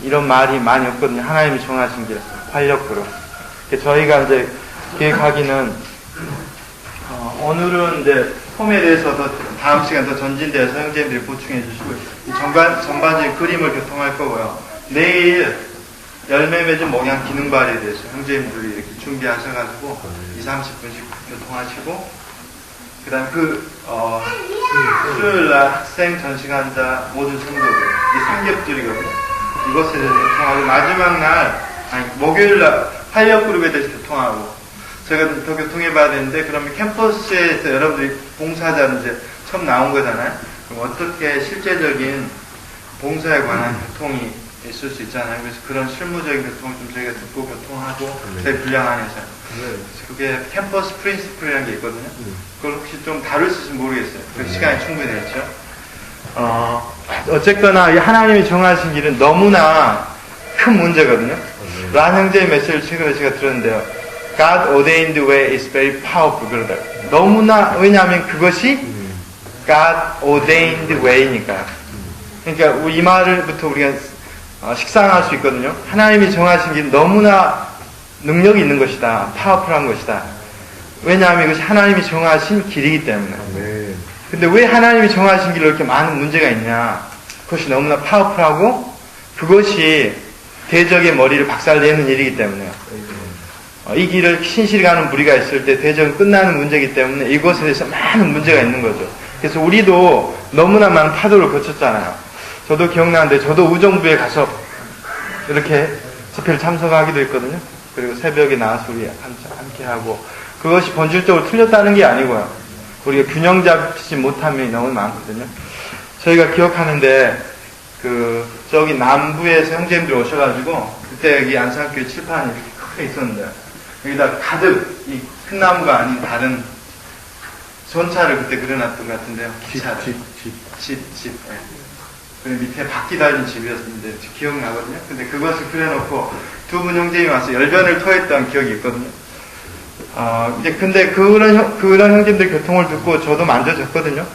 이런 말이 많이 없거든요. 하나님이 정하신 길 활력으로. 저희가 이제 계획하기는 오늘은 이제 폼에 대해서 더 다음 시간 더 전진돼서 형제님들이 보충해 주시고 전반적인 그림을 교통할 거고요. 내일 열매 맺은 목양 기능 발휘에 대해서 형제님들이 이렇게 준비하셔가지고 20-30분씩 교통하시고 그 다음 수요일날 학생 전시관자 모든 성도들 이 3겹들이거든요. 이것에 대해서 교통하고 마지막 날 목요일날 활력그룹에 대해서 교통하고 제가 더 교통해봐야 되는데 그러면 캠퍼스에서 여러분들이 봉사자는 이제 처음 나온 거잖아요. 그럼 어떻게 실제적인 봉사에 관한 교통이 있을 수 있잖아요. 그래서 그런 실무적인 교통을 좀 저희가 듣고 교통하고 저희 분량 안에서 그게 캠퍼스 프린시플이라는 게 있거든요. 그걸 혹시 좀 다룰 수 있으면 모르겠어요. 그 시간이 충분히 됐죠. 어쨌거나 이 하나님이 정하신 길은 너무나 큰 문제거든요. 란 형제의 메시지를 최근에 제가 들었는데요. God ordained way is very powerful 그러다. 너무나 왜냐하면 그것이 God ordained way니까. 그러니까 이 말을부터 우리가 식상할 수 있거든요. 하나님이 정하신 길 너무나 능력이 있는 것이다. 파워풀한 것이다. 왜냐하면 이것이 하나님이 정하신 길이기 때문에. 근데 왜 하나님이 정하신 길로 이렇게 많은 문제가 있냐. 그것이 너무나 파워풀하고 그것이 대적의 머리를 박살내는 일이기 때문에요. 이 길을 신실히 가는 무리가 있을 때 대적은 끝나는 문제이기 때문에 이것에 대해서 많은 문제가 있는 거죠. 그래서 우리도 너무나 많은 파도를 거쳤잖아요. 저도 기억나는데 저도 우정부에 가서 이렇게 집회를 참석하기도 했거든요. 그리고 새벽에 나와서 우리 함께 하고 그것이 본질적으로 틀렸다는 게 아니고요. 우리가 균형 잡지 못한 면이 너무 많거든요. 저희가 기억하는데 저기 남부에서 형제님들이 오셔가지고 그때 여기 안산교회 칠판이 이렇게 크게 있었는데 여기다 가득 이 큰 나무가 아닌 다른 전차를 그때 그려놨던 것 같은데요. 기차를. 집. 네. 그리고 밑에 바퀴 달린 집이었는데 기억나거든요. 근데 그것을 그려놓고 두 분 형제님이 와서 열변을 토했던 기억이 있거든요. 이제 근데 그런 형제님들 교통을 듣고 저도 만져졌거든요.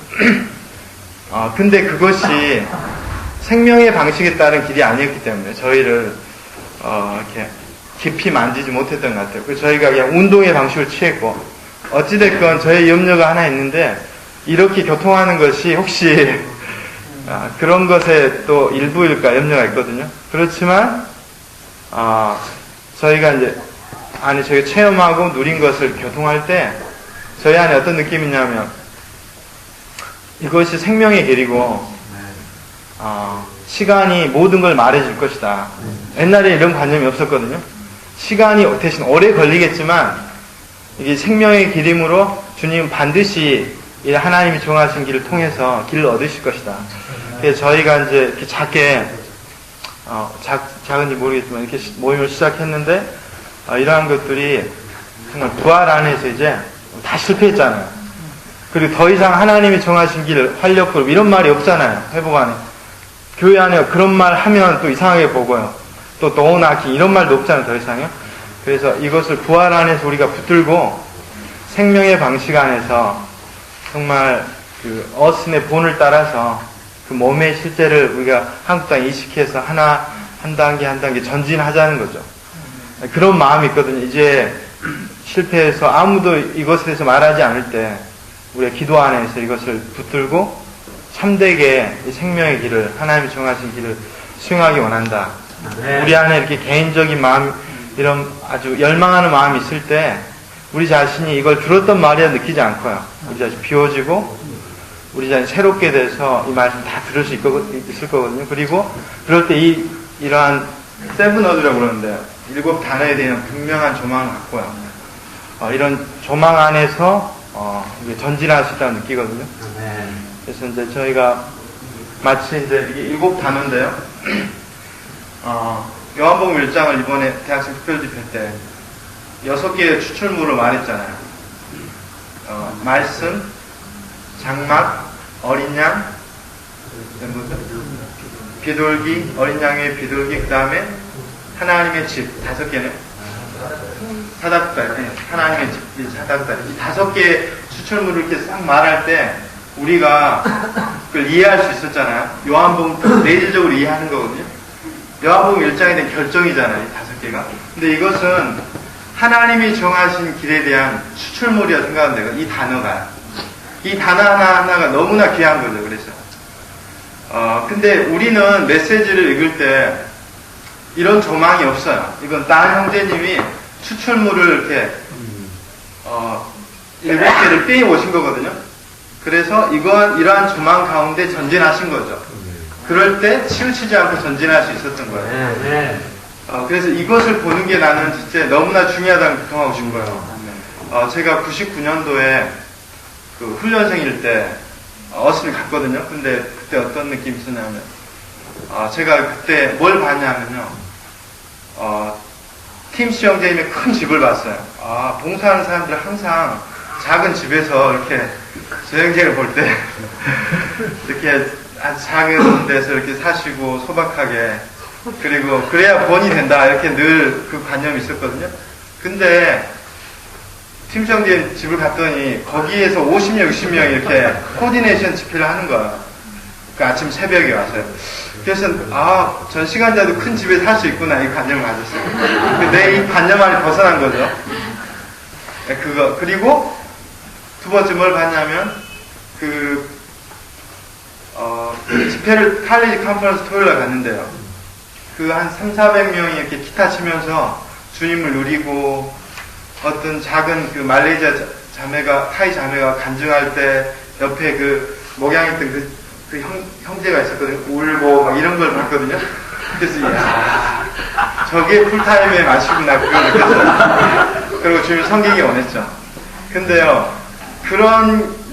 근데 그것이 생명의 방식에 따른 길이 아니었기 때문에 저희를 이렇게 깊이 만지지 못했던 것 같아요. 그래서 저희가 그냥 운동의 방식을 취했고, 어찌됐건 저의 염려가 하나 있는데, 이렇게 교통하는 것이 혹시 그런 것의 또 일부일까 염려가 있거든요. 그렇지만 저희가 저희가 체험하고 누린 것을 교통할 때 저희 안에 어떤 느낌이 있냐면, 이것이 생명의 길이고 시간이 모든 걸 말해줄 것이다. 옛날에 이런 관념이 없었거든요. 시간이 대신 오래 걸리겠지만 이게 생명의 길임으로 주님 반드시 하나님이 정하신 길을 통해서 길을 얻으실 것이다. 그래서 저희가 이렇게 작게 작은지 모르겠지만 이렇게 모임을 시작했는데 이러한 것들이 정말 부활 안에서 이제 다 실패했잖아요. 그리고 더 이상 하나님이 정하신 길 활력그룹 이런 말이 없잖아요. 회복 안에. 교회 안에 그런 말 하면 또 이상하게 보고요. 또 노나킹 이런 말도 없잖아요. 더 이상요. 그래서 이것을 부활 안에서 우리가 붙들고 생명의 방식 안에서 정말 그 어신의 본을 따라서 그 몸의 실제를 우리가 한국 땅에 이식해서 하나 한 단계 한 단계 전진하자는 거죠. 그런 마음이 있거든요. 이제 실패해서 아무도 이것에 대해서 말하지 않을 때 우리가 기도 안에서 이것을 붙들고 참되게 이 생명의 길을 하나님이 정하신 길을 수행하기 원한다. 네. 우리 안에 이렇게 개인적인 마음 이런 아주 열망하는 마음이 있을 때 우리 자신이 이걸 들었던 말이라 느끼지 않고요. 우리 자신 비워지고 우리 자신 새롭게 돼서 이 말씀 다 들을 수 있을 거거든요. 그리고 그럴 때 이러한 세븐워드라고 그러는데 7 단어에 대한 분명한 조망을 갖고요. 이런 조망 안에서 전진할 수 있다고 느끼거든요. 그래서 이제 저희가 마치 이제 이게 7 단어인데요. 요한복음 1장을 이번에 대학생 특별집회 때 6개의 추출물을 말했잖아요. 말씀, 장막, 어린 양, 비둘기, 어린 양의 비둘기, 그 다음에 하나님의 집, 5개네. 사닥다리, 하나님의 집, 사닥다리. 이 5개의 추출물을 이렇게 싹 말할 때 우리가 그걸 이해할 수 있었잖아요. 요한복음 내질적으로 이해하는 거거든요. 요한복음 1장에 대한 결정이잖아요. 이 5개가. 근데 이것은 하나님이 정하신 길에 대한 추출물이라 생각하면 돼요. 이 단어가. 이 단어 하나하나가 너무나 귀한 거죠. 그래서. 근데 우리는 메시지를 읽을 때 이런 조망이 없어요. 이건 딴 형제님이 추출물을 이렇게, 7개를 빼 오신 거거든요. 그래서 이러한 조망 가운데 전진하신 거죠. 그럴 때 치우치지 않고 전진할 수 있었던 거예요. 그래서 이것을 보는 게 나는 진짜 너무나 중요하다는 교통하고 싶어요. 제가 99년도에 그 훈련생일 때 어스를 갔거든요. 근데 그때 어떤 느낌이 있었냐면, 제가 그때 뭘 봤냐면요. 팀씨 형제님의 큰 집을 봤어요. 봉사하는 사람들은 항상 작은 집에서 이렇게 저 형제를 볼 때 이렇게 아주 작은 데서 이렇게 사시고 소박하게 그리고 그래야 본이 된다 이렇게 늘 그 관념이 있었거든요. 근데 팀씨 형제 집을 갔더니 거기에서 50명, 60명이 이렇게 코디네이션 집회를 하는 거야. 그 아침 새벽에 와서요. 그래서 전시간자도 큰 집에 살 수 있구나 이 관념을 가졌어요. 내 이 관념 안에 벗어난 거죠. 그거 그리고 두 번째 뭘 봤냐면 집회를 칼리지 컨퍼런스 토요일에 갔는데요. 그 한 300~400명이 이렇게 기타 치면서 주님을 누리고 어떤 작은 그 말레이시아 타이 자매가 간증할 때 옆에 그 목양했던 그 형제가 있었거든요. 울고 막 이런 걸 봤거든요. 그래서 저게 풀타임의 맛이구나 그걸 느꼈어요. 그리고 주님 섬기기 원했죠. 근데요,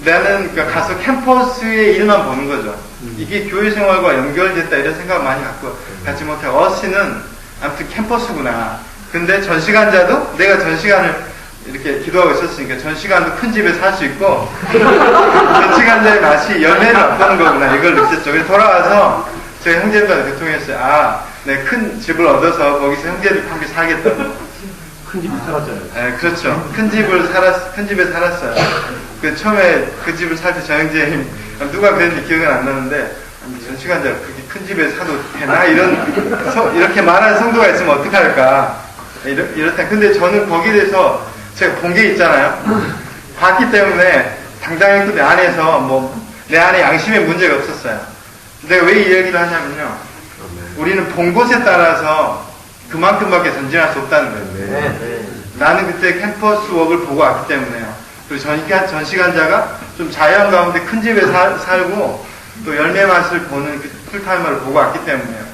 나는 가서 캠퍼스의 일만 보는 거죠. 이게 교회 생활과 연결됐다 이런 생각 많이 갖지 못하고 어시는 아무튼 캠퍼스구나. 근데 전시간자도 내가 전시간을 이렇게 기도하고 있었으니까 전시간도 큰 집에 살 수 있고 전시간자의 맛이 열매를 얻는 거구나 이걸 느꼈죠. 그래서 돌아와서 제가 형제들과 교통했어요. 내 큰 집을 얻어서 거기서 형제들 함께 살겠다고. 큰 집에 살았잖아요. 네, 그렇죠. 큰 집에 살았어요. 처음에 그 집을 살 때 저 형제님 누가 그랬는지 기억은 안 나는데 전시간자 그렇게 큰 집에 사도 되나 이렇게 말하는 성도가 있으면 어떡할까. 이렇다. 근데 저는 거기에 대해서 제가 본 게 있잖아요. 봤기 때문에 당당히 내 안에서 내 안에 양심에 문제가 없었어요. 내가 왜 이 얘기를 하냐면요. 우리는 본 곳에 따라서 그만큼밖에 전진할 수 없다는 거예요. 나는 그때 캠퍼스 웍을 보고 왔기 때문에요. 그리고 전시관자가 좀 자연 가운데 큰 집에 살고 또 열매 맛을 보는 그 풀타이머를 보고 왔기 때문에요.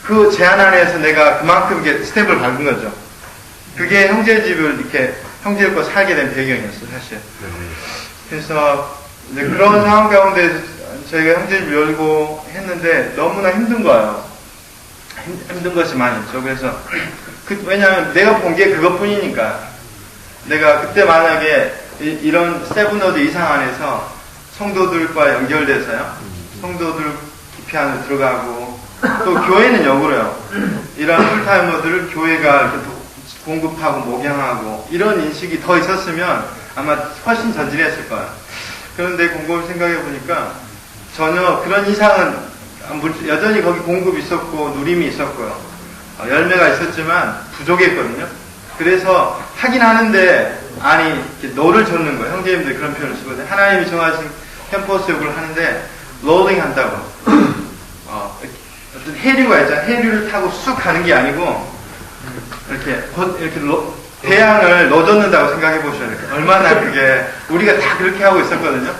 그 제한 안에서 내가 그만큼 스텝을 밟은 거죠. 그게 형제 집을 이렇게 형제를 거 살게 된 배경이었어, 사실. 그래서 이제 그런 상황 가운데 저희가 형제 집 열고 했는데 너무나 힘든 거예요. 힘든 것이 많이 있죠. 그래서 왜냐하면 내가 본 게 그것뿐이니까. 내가 그때 만약에 이런 세븐워드 이상 안에서 성도들과 연결돼서요. 성도들 깊이 안으로 들어가고 또 교회는 역으로요. 이런 풀타이머들을 교회가 이렇게 공급하고 목양하고 이런 인식이 더 있었으면 아마 훨씬 전진했을 거예요. 그런데 곰곰이 생각해 보니까 전혀 그런 이상은 여전히 거기 공급이 있었고 누림이 있었고요. 열매가 있었지만 부족했거든요. 그래서 하긴 하는데 너를 젓는 거예요. 형제님들이 그런 표현을 쓰거든요. 하나님이 정하신 캠퍼스 욕을 하는데 롤링 한다고. 어떤 해류가 있잖아요. 해류를 타고 쑥 가는 게 아니고 이렇게 배양을 넣어줬는다고 생각해 보셔야 돼요. 얼마나 그게 우리가 다 그렇게 하고 있었거든요.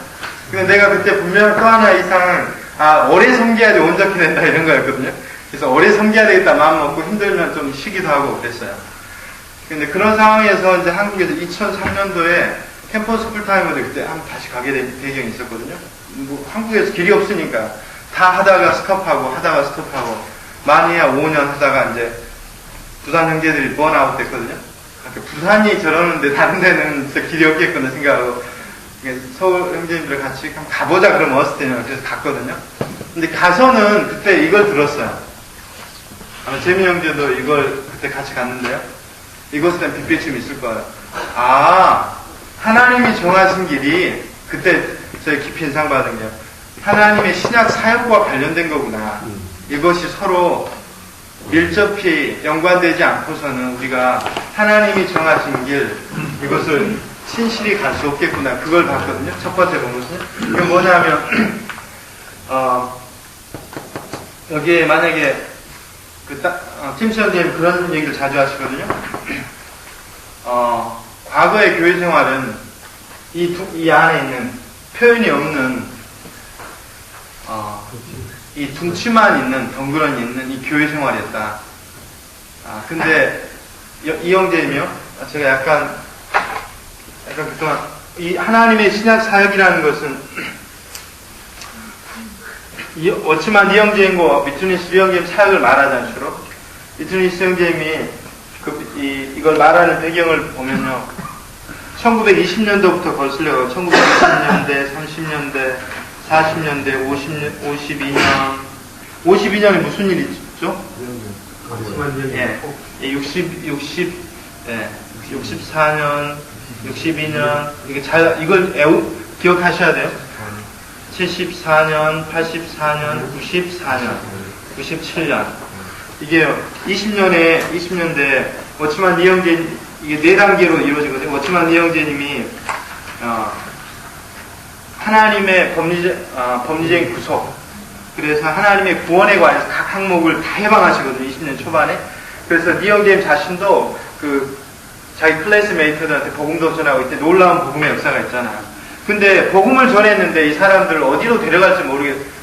근데 내가 그때 분명 또 하나 이상 오래 섬겨야지 온전히 된다 이런 거였거든요. 그래서 오래 섬겨야 되겠다 마음 먹고 힘들면 좀 쉬기도 하고 그랬어요. 근데 그런 상황에서 이제 한국에서 2003년도에 캠퍼스 풀타임으로 그때 한번 다시 가게 된 배경이 있었거든요. 한국에서 길이 없으니까 다 하다가 스톱하고 많이 해야 5년 하다가 이제 부산 형제들이 번아웃 됐거든요. 부산이 저러는데 다른 데는 진짜 길이 없겠구나 생각하고 서울 형제님들 같이 한번 가보자 그러면 어렸을 때냐 그래서 갔거든요. 근데 가서는 그때 이걸 들었어요. 아마 재민 형제도 이걸 그때 같이 갔는데요. 이것에 대한 빛비침이 있을 거예요. 하나님이 정하신 길이 그때 저희 깊이 인상받은 게요. 하나님의 신약 사역과 관련된 거구나. 이것이 서로 밀접히 연관되지 않고서는 우리가 하나님이 정하신 길, 이것을 신실히 갈 수 없겠구나. 그걸 봤거든요. 첫 번째 본 것은. 이게 뭐냐면, 여기에 만약에, 팀스 형님 그런 얘기를 자주 하시거든요. 과거의 교회 생활은 이 안에 있는 표현이 없는, 이 둥치만 있는, 덩그러니 있는 이 교회 생활이었다. 근데, 이 형제님이요? 제가 약간 그동안, 이 하나님의 신약 사역이라는 것은, 어찌만 이 형제님과 미투니스 이 형제님 사역을 말하지 않도록, 미투니스 형제님이 이걸 말하는 배경을 보면요. 1920년도부터 거슬려요. 1920년대, 30년대, 40년대, 52년이 무슨 일이 있죠? 64년, 62년, 이걸 기억하셔야 돼요. 74년, 84년, 94년, 97년. 이게 20년대, 워치만 이영재, 이게 4단계로 이루어지거든요. 워치만 이영재님이, 하나님의 법리적인 구속. 그래서 하나님의 구원에 관해서 각 항목을 다 해방하시거든요. 20년 초반에. 그래서 이영재님 자신도 자기 클래스메이트들한테 복음도 전하고 이때 놀라운 복음의 역사가 있잖아요. 근데 복음을 전했는데 이 사람들을 어디로 데려갈지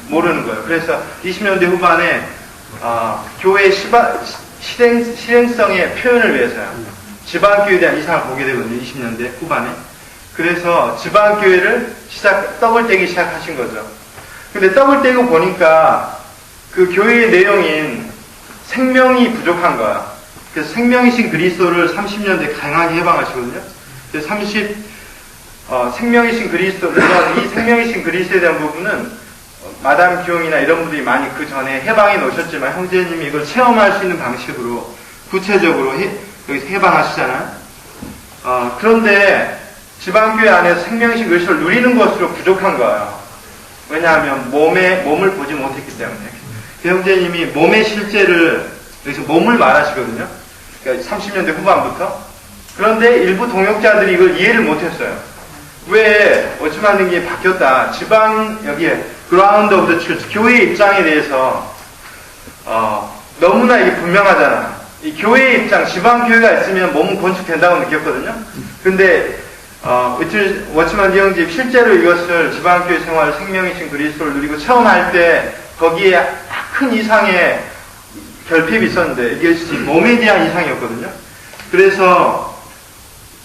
모르는 거예요. 그래서 20년대 후반에 교회의 실행성의 표현을 위해서요. 지방교회에 대한 이상을 보게 되거든요. 20년대 후반에. 그래서 지방교회를 떡을 떼기 시작하신 거죠. 근데 떡을 떼고 보니까 그 교회의 내용인 생명이 부족한 거야. 그래서 생명이신 그리스도를 30년대 강하게 해방하시거든요. 그래서 생명이신 그리스도, 물론 이 생명이신 그리스도에 대한 부분은 마담 기용이나 이런 분들이 많이 그 전에 해방해 놓으셨지만 형제님이 이걸 체험할 수 있는 방식으로 구체적으로 여기서 해방하시잖아요. 그런데 지방교회 안에서 생명이신 그리스도를 누리는 것으로 부족한 거예요. 왜냐하면 몸을 보지 못했기 때문에. 그 형제님이 몸의 실제를 여기서 몸을 말하시거든요. 그러니까 30년대 후반부터. 그런데 일부 동역자들이 이걸 이해를 못했어요. 왜 워치만 등이 바뀌었다. 지방 여기에 그라운드 오브 더 처치, 교회의 입장에 대해서 너무나 이게 분명하잖아. 이 교회의 입장, 지방 교회가 있으면 몸은 건축된다고 느꼈거든요. 근데 워치만 디형집 실제로 이것을 지방교회 생활 생명이신 그리스도를 누리고 처음 할 때 거기에 큰 이상의 결핍이 있었는데 이게 몸에 대한 이상이었거든요. 그래서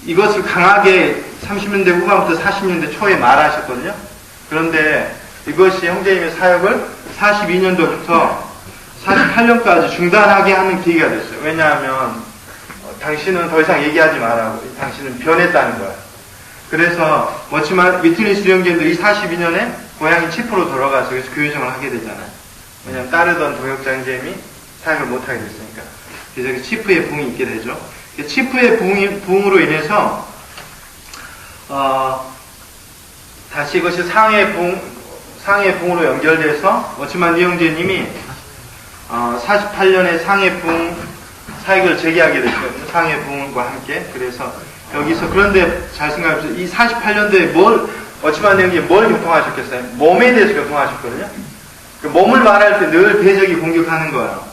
이것을 강하게 30년대 후반부터 40년대 초에 말하셨거든요. 그런데 이것이 형제님의 사역을 42년도부터 48년까지 중단하게 하는 계기가 됐어요. 왜냐하면 당신은 더 이상 얘기하지 말라고. 당신은 변했다는 거예요. 그래서 워치만 위트니스 형제님도 이 42년에 고향인 치프로 돌아가서 여기서 교회생활을 하게 되잖아요. 왜냐하면 따르던 동역자 형제님이 사역을 못하게 됐으니까. 그래서 치프의 부흥이 있게 되죠. 치프의 부흥으로 인해서 다시 이것이 상해의 부흥으로 연결돼서 워치만 리 형제님이 48년에 상해 부흥 사역을 재개하게 됐거든요. 상해 부흥과 함께. 그래서 여기서 그런데 잘 생각해보세요. 이 48년도에 워치만 리 형제님이 뭘 교통하셨겠어요? 몸에 대해서 교통하셨거든요. 그 몸을 말할 때 늘 대적이 공격하는 거예요.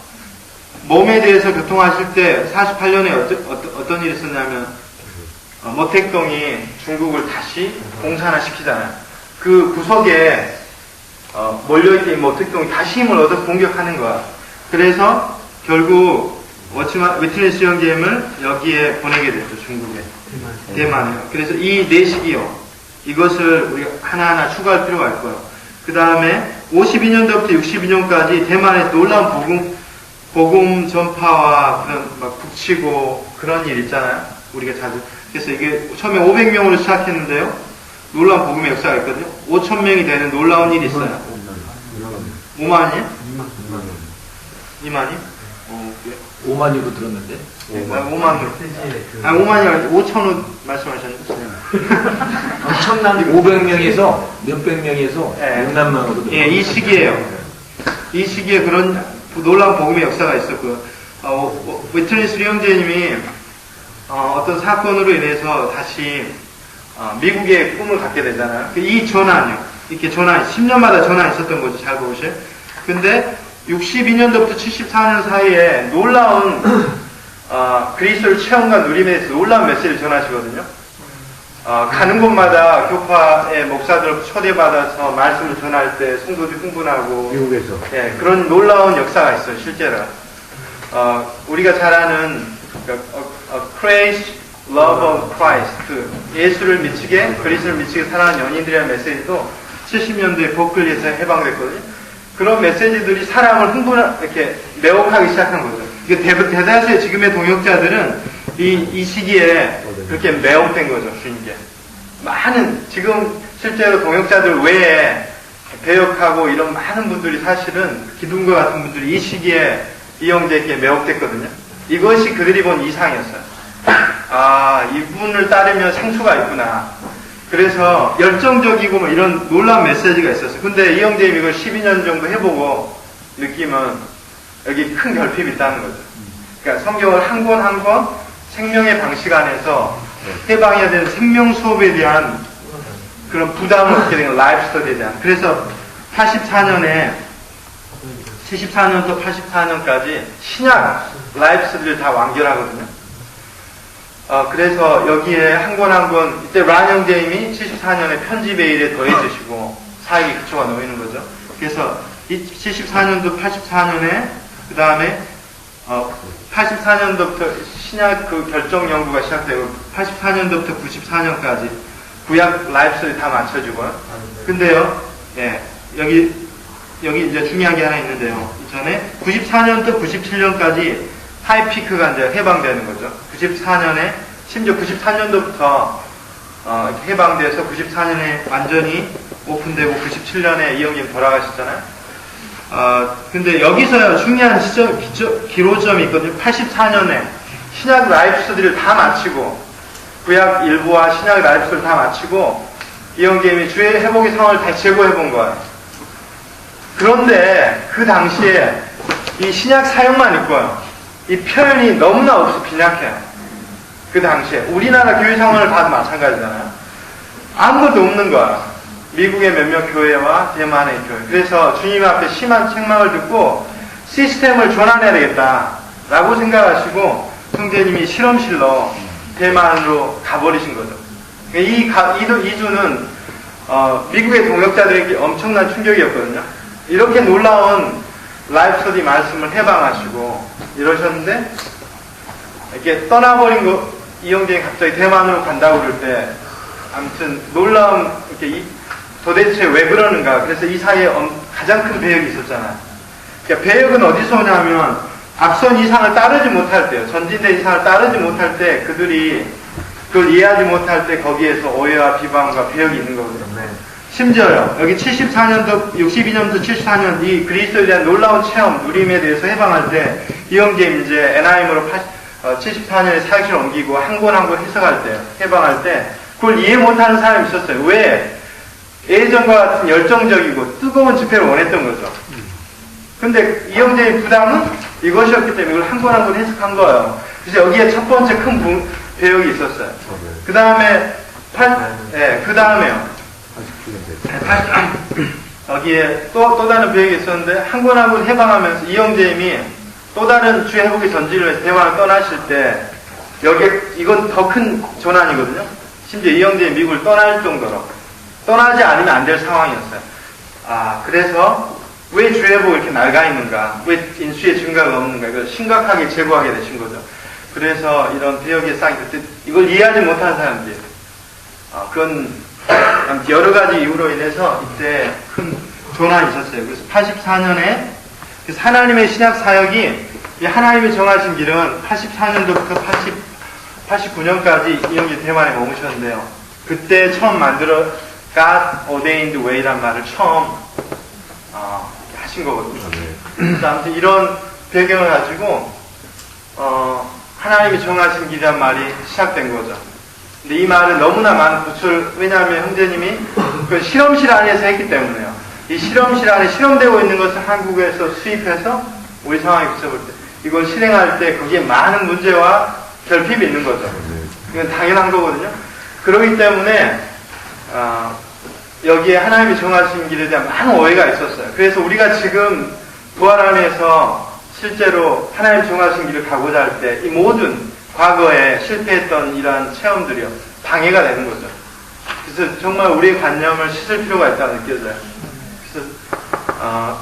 몸에 대해서 교통하실 때 48년에 어떤 일이 있었냐면 모택동이 중국을 다시 공산화 시키잖아요. 그 구석에 몰려있던 모택동이 다시 힘을 얻어 공격하는 거야. 그래서 결국 위트니스 형제님을 여기에 보내게 됐죠. 중국에. 대만에. 그래서 이 내식이요. 이것을 우리가 하나하나 추가할 필요가 있고요. 그 다음에 52년도부터 62년까지 대만에서 놀라운 복음 전파와 그런 막 북치고 그런 일 있잖아요. 우리가 자주. 그래서 이게 처음에 500명으로 시작했는데요. 놀라운 복음의 역사가 있거든요. 5,000명이 되는 놀라운 일이 있어요. 5만이요? 2만이? 5만이로 들었는데? 5만으로. 5만이 아니고 5,000원 말씀하셨는데. 엄청난 500명에서 몇백 명에서 네. 6만 명으로. 예, 이 시기에요. 이 시기에 그런 놀라운 복음의 역사가 있었고요. 위트니스 리 형제님이 어떤 사건으로 인해서 다시 미국의 꿈을 갖게 되잖아요. 이 전환이요. 이렇게 전환, 10년마다 전환이 있었던 거죠. 잘 보시죠. 근데 62년도부터 74년 사이에 놀라운 그리스도를 체험과 누림에 대해서 놀라운 메시지를 전하시거든요. 가는 곳마다 교파의 목사들을 초대받아서 말씀을 전할 때 성도들이 흥분하고 미국에서. 예, 그런 놀라운 역사가 있어요. 실제로. 우리가 잘 아는 Praise, Love of Christ, 예수를 미치게, 그리스도를 미치게 사랑하는 연인들이라는 메시지도 70년대에 버클리에서 해방됐거든요. 그런 메시지들이 사람을 이렇게 매혹하기 시작한 거죠. 이게 대다수의 지금의 동역자들은 이 시기에 그렇게 매혹된 거죠, 주님께. 지금 실제로 동역자들 외에 배역하고 이런 많은 분들이 사실은 기둥과 같은 분들이 이 시기에 이 형제에게 매혹됐거든요. 이것이 그들이 본 이상이었어요. 이분을 따르면 상처가 있구나. 그래서 열정적이고 뭐 이런 놀라운 메시지가 있었어요. 근데 이 형제님 이걸 12년 정도 해보고 느끼면 여기 큰 결핍이 있다는 거죠. 그러니까 성경을 한 권 한 권 생명의 방식 안에서 해방해야 되는 생명 수업에 대한 그런 부담을 얻게 된 라이프 스터디에 대한. 그래서 74년부터 84년까지 신약 라이프 스터디를 다 완결하거든요. 그래서 여기에 한 권 한 권, 이때 란 형제님이 74년에 편집의 일에 더해주시고 사역의 기초가 놓이는 거죠. 그래서 74년도 84년에 그 다음에 84년도부터 신약 그 결정 연구가 시작되고 84년도부터 94년까지 구약 라이프스토리 다 맞춰주고요. 근데요, 예, 여기 이제 중요한 게 하나 있는데요. 이전에 94년부터 97년까지 하이피크가 이제 해방되는 거죠. 94년에 심지어 94년도부터 해방돼서 94년에 완전히 오픈되고 97년에 이 형님 돌아가셨잖아요. 근데 여기서 중요한 기로점이 있거든요. 84년에 신약 라이프스토리를 다 마치고 구약 일부와 신약 라이프스토리를 다 마치고 이 형님이 주의 회복의 상황을 다시 재고해 본 거예요. 그런데 그 당시에 이 신약 사역만 있고요. 이 표현이 너무나 없이 빈약해요. 그 당시에. 우리나라 교회 상황을 봐도 마찬가지잖아요. 아무것도 없는 거야. 미국의 몇몇 교회와 대만의 교회. 그래서 주님 앞에 심한 책망을 듣고 시스템을 전환해야 되겠다라고 생각하시고 형제님이 실험실로 대만으로 가버리신 거죠. 이 이주는 미국의 동역자들에게 엄청난 충격이었거든요. 이렇게 놀라운 라이프 스터디 말씀을 해방하시고 이러셨는데 이렇게 떠나버린 이영재이 갑자기 대만으로 간다고 그럴 때 아무튼 놀라운 이렇게 도대체 왜 그러는가. 그래서 이 사이에 가장 큰 배역이 있었잖아요. 그러니까 배역은 어디서 오냐면 앞선 이상을 따르지 못할 때요. 전진된 이상을 따르지 못할 때 그들이 그걸 이해하지 못할 때 거기에서 오해와 비방과 배역이 있는 거거든요. 심지어요. 여기 74년도, 62년도 74년 이 그리스도에 대한 놀라운 체험, 누림에 대해서 해방할 때 이영재 이제 NIM으로 74년에 사역실을 옮기고 한 권 한 권 해석할 때, 해방할 때 그걸 이해 못하는 사람이 있었어요. 왜? 예전과 같은 열정적이고 뜨거운 집회를 원했던 거죠. 근데 이영재의 부담은 이것이었기 때문에 이걸 한 권 한 권 해석한 거예요. 그래서 여기에 첫 번째 큰 배역이 있었어요. 그 다음에 그 다음에요. 여기에 또 다른 배역이 있었는데 한 권 한 권 해방하면서 이영재님이 또 다른 주 회복의 전진을 위해서 대만을 떠나실 때 여기에 이건 더 큰 전환이거든요. 심지어 이영재이 미국을 떠날 정도로 떠나지 않으면 안 될 상황이었어요. 그래서 왜 주 회복이 이렇게 낡아 있는가, 왜 인수의 증가가 없는가, 이걸 심각하게 제고하게 되신 거죠. 그래서 이런 배역의 쌍이 그때 이걸 이해하지 못하는 사람들이 그건 여러 가지 이유로 인해서 이때 큰 전환이 있었어요. 그래서 84년에 하나님의 신약 사역이 하나님이 정하신 길은 84년도부터 89년까지 이영재 대만에 머무셨는데요. 그때 처음 만들어 God ordained way란 말을 처음 하신 거거든요. 그래서 아무튼 이런 배경을 가지고 하나님이 정하신 길이란 말이 시작된 거죠. 근데 이 말은 너무나 많은 부추를, 왜냐하면 형제님이 그 실험실 안에서 했기 때문에요. 이 실험실 안에 실험되고 있는 것을 한국에서 수입해서 우리 상황에 붙여볼 때 이걸 실행할 때 거기에 많은 문제와 결핍이 있는 거죠. 이건 당연한 거거든요. 그렇기 때문에 여기에 하나님이 정하신 길에 대한 많은 오해가 있었어요. 그래서 우리가 지금 부활 안에서 실제로 하나님 정하신 길을 가고자 할 때 이 모든 과거에 실패했던 이러한 체험들이요 방해가 되는 거죠. 그래서 정말 우리의 관념을 씻을 필요가 있다고 느껴져요. 그래서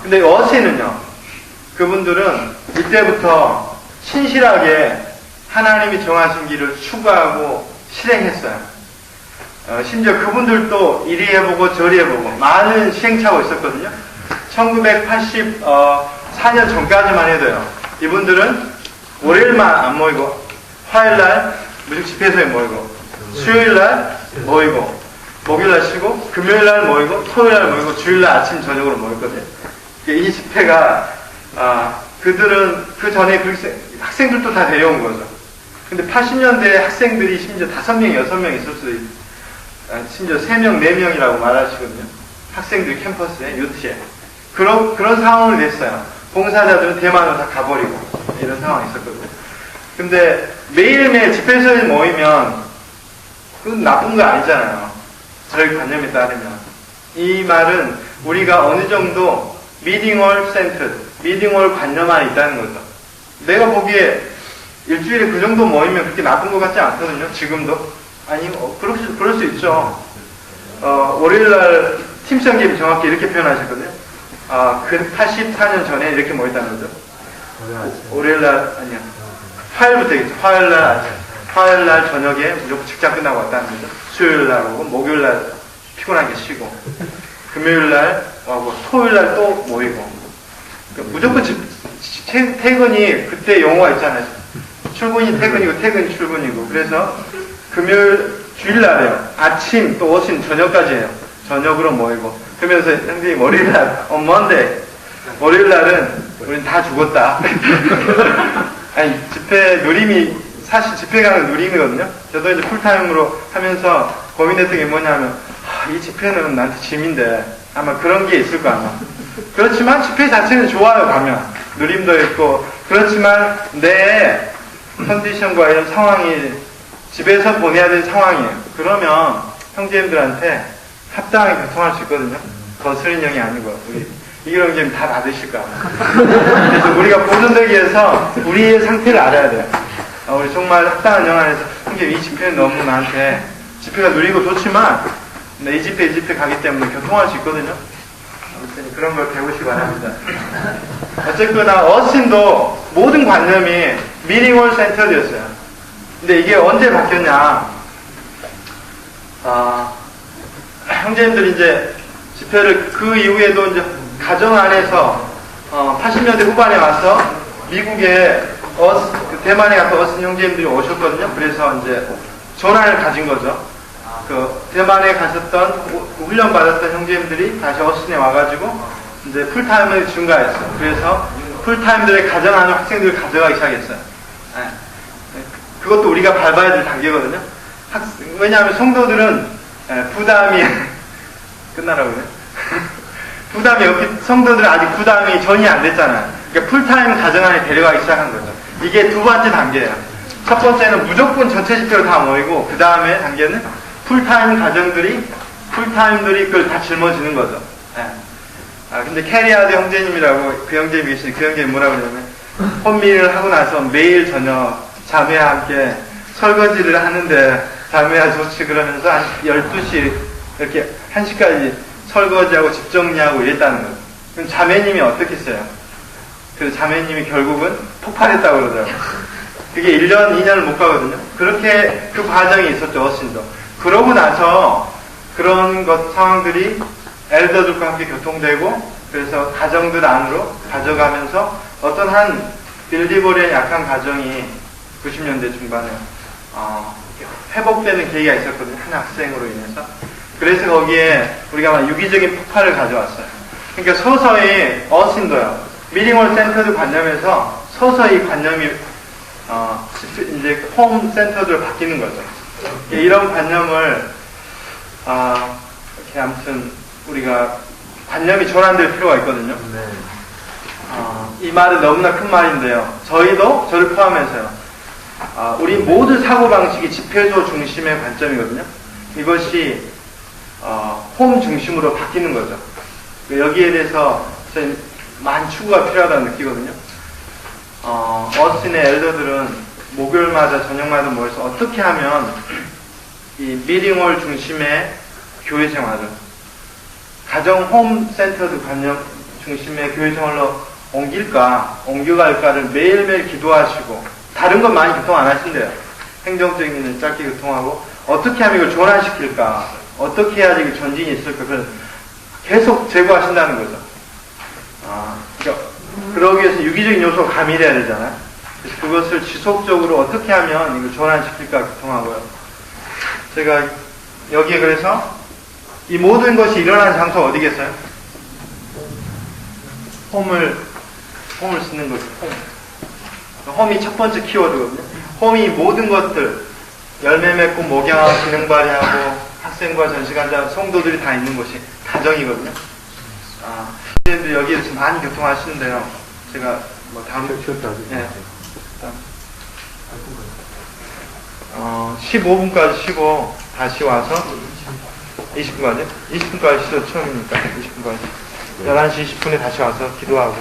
근데 어세는요, 그분들은 이때부터 신실하게 하나님이 정하신 길을 추구하고 실행했어요. 심지어 그분들도 이리 해보고 저리 해보고 많은 시행착오가 있었거든요. 1984년 전까지만 해도요, 이분들은 월요일만 안 모이고 화요일날 무직 집회소에 모이고 수요일날 모이고 목요일날 쉬고 금요일날 모이고 토요일날 모이고 주일날 아침 저녁으로 모였거든요. 이 집회가 그들은 그 전에 학생들도 다 데려온 거죠. 근데 80년대 학생들이 심지어 5명, 6명 있을 수도 있고 심지어 3명, 4명이라고 말하시거든요. 학생들 캠퍼스에, 유티에. 그런 상황이 됐어요. 봉사자들은 대만으로 다 가버리고 이런 상황이 있었거든요. 근데 매일매일 집회소에 모이면 그건 나쁜 거 아니잖아요. 저희 관념에 따르면. 이 말은 우리가 어느 정도 미딩홀 센트, 미딩홀 관념 안에 있다는 거죠. 내가 보기에 일주일에 그 정도 모이면 그렇게 나쁜 것 같지 않거든요. 지금도. 아니, 그럴 수 있죠. 월요일날 팀장님이 정확히 이렇게 표현하셨거든요. 그 84년 전에 이렇게 모였다는 거죠. 월요일날, 아니야. 화요일부터겠죠. 화요일날 저녁에 무조건 직장 끝나고 왔다는 거죠. 수요일날 오고, 목요일날 피곤하게 쉬고, 금요일날 오고, 토요일날 또 모이고. 그러니까 무조건 퇴근이, 그때 용어가 있잖아요. 출근이 퇴근이고, 퇴근이 출근이고. 그래서 주일날에요. 아침 또 오신 저녁까지 해요. 저녁으로 모이고. 그러면서 형님이 월요일날, on Monday, 월요일날은 우린 다 죽었다. 아니, 집회 누림이, 사실 집회 가는 누림이거든요. 저도 이제 풀타임으로 하면서 고민했던 게 뭐냐면, 이 집회는 나한테 짐인데, 아마 그런 게 있을 거야, 아마. 그렇지만 집회 자체는 좋아요, 가면. 누림도 있고. 그렇지만 내 컨디션과 이런 상황이 집에서 보내야 될 상황이에요. 그러면 형제님들한테 합당하게 교통할 수 있거든요. 거스린 형이 아니고 우리 이기령 형제님 다 받으실 거야. 그래서 우리가 보존되기 위해서 우리의 상태를 알아야 돼요. 우리 정말 합당한 영안에서 형제님 이 집회는 너무 나한테 집회가 누리고 좋지만 이 집회 가기 때문에 교통할 수 있거든요. 아무튼 그런 걸 배우시기 바랍니다. 어쨌거나 어신도 모든 관념이 미닝홀 센터드였어요. 근데 이게 언제 바뀌었냐? 형제님들이 이제 집회를 그 이후에도 이제 가정 안에서 80년대 후반에 와서 미국에 대만에 가서 어신 형제님들이 오셨거든요. 그래서 이제 전환을 가진 거죠. 그 대만에 가셨던 훈련 받았던 형제님들이 다시 어신에 와가지고 이제 풀타임을 증가했어요. 그래서 풀타임들의 가정 안에 학생들을 가져가기 시작했어요. 그것도 우리가 밟아야 될 단계거든요. 왜냐하면 성도들은 부담이 끝나라고요. 부담이 없기, 성도들은 아직 부담이 전이 안 됐잖아요. 그러니까 풀타임 가정 안에 데려가기 시작한 거죠. 이게 두 번째 단계예요. 첫 번째는 무조건 전체 집회로 다 모이고, 그 다음에 단계는 풀타임 가정들이 그걸 다 짊어지는 거죠. 근데 캐리아드 형제님이라고 그 형제님이 계시는데 그 형제님 뭐라고 그러냐면 혼미를 하고 나서 매일 저녁 자매와 함께 설거지를 하는데 자매와 좋지 그러면서 한 12시 이렇게 1시까지 설거지하고 집 정리하고 이랬다는 거죠. 그럼 자매님이 어떻게 했어요? 그래서 자매님이 결국은 폭발했다고 그러더라고요. 그게 1년, 2년을 못 가거든요. 그렇게 그 과정이 있었죠, 어신도. 그러고 나서 그런 상황들이 엘더들과 함께 교통되고, 그래서 가정들 안으로 가져가면서 어떤 한 빌리버리의 약한 가정이 90년대 중반에 회복되는 계기가 있었거든요. 한 학생으로 인해서. 그래서 거기에 우리가 유기적인 폭발을 가져왔어요. 그러니까 서서히 어신도요. 미링홀 센터드 관념에서 서서히 관념이 이제 홈 센터드로 바뀌는 거죠. 이런 관념을 이렇게 아무튼 우리가 관념이 전환될 필요가 있거든요. 이 말은 너무나 큰 말인데요. 저를 포함해서요. 우리 모든 사고방식이 집회소 중심의 관점이거든요. 이것이 홈 중심으로 바뀌는 거죠. 여기에 대해서 저는 많은 추구가 필요하다고 느끼거든요. 어스틴의 엘더들은 목요일마다 저녁마다 모여서 어떻게 하면 이 미링홀 중심의 교회 생활을 가정 홈 센터드 관념 중심의 교회 생활로 옮겨갈까를 매일매일 기도하시고, 다른 건 많이 교통 안 하신대요. 행정적인 일은 짧게 교통하고, 어떻게 하면 이걸 전환시킬까, 어떻게 해야지 이게 전진이 있을까, 그걸 계속 제고하신다는 거죠. 그러니까 그러기 위해서 유기적인 요소가 가미돼야 되잖아요. 그래서 그것을 지속적으로 어떻게 하면 이걸 전환시킬까 교통하고요. 제가 여기에 그래서 이 모든 것이 일어나는 장소가 어디겠어요? 홈을 쓰는 거죠. 홈이 첫 번째 키워드거든요. 홈이 모든 것들, 열매 맺고 목양하고 기능 발휘하고 학생과 전시관자 성도들이 다 있는 곳이 가정이거든요. 선생님들 여기에 지금 많이 교통하시는데요. 제가 뭐 다음 15분까지 쉬고 다시 와서 20분까지? 20분까지 쉬도 처음이니까 20분까지 11시 20분에 다시 와서 기도하고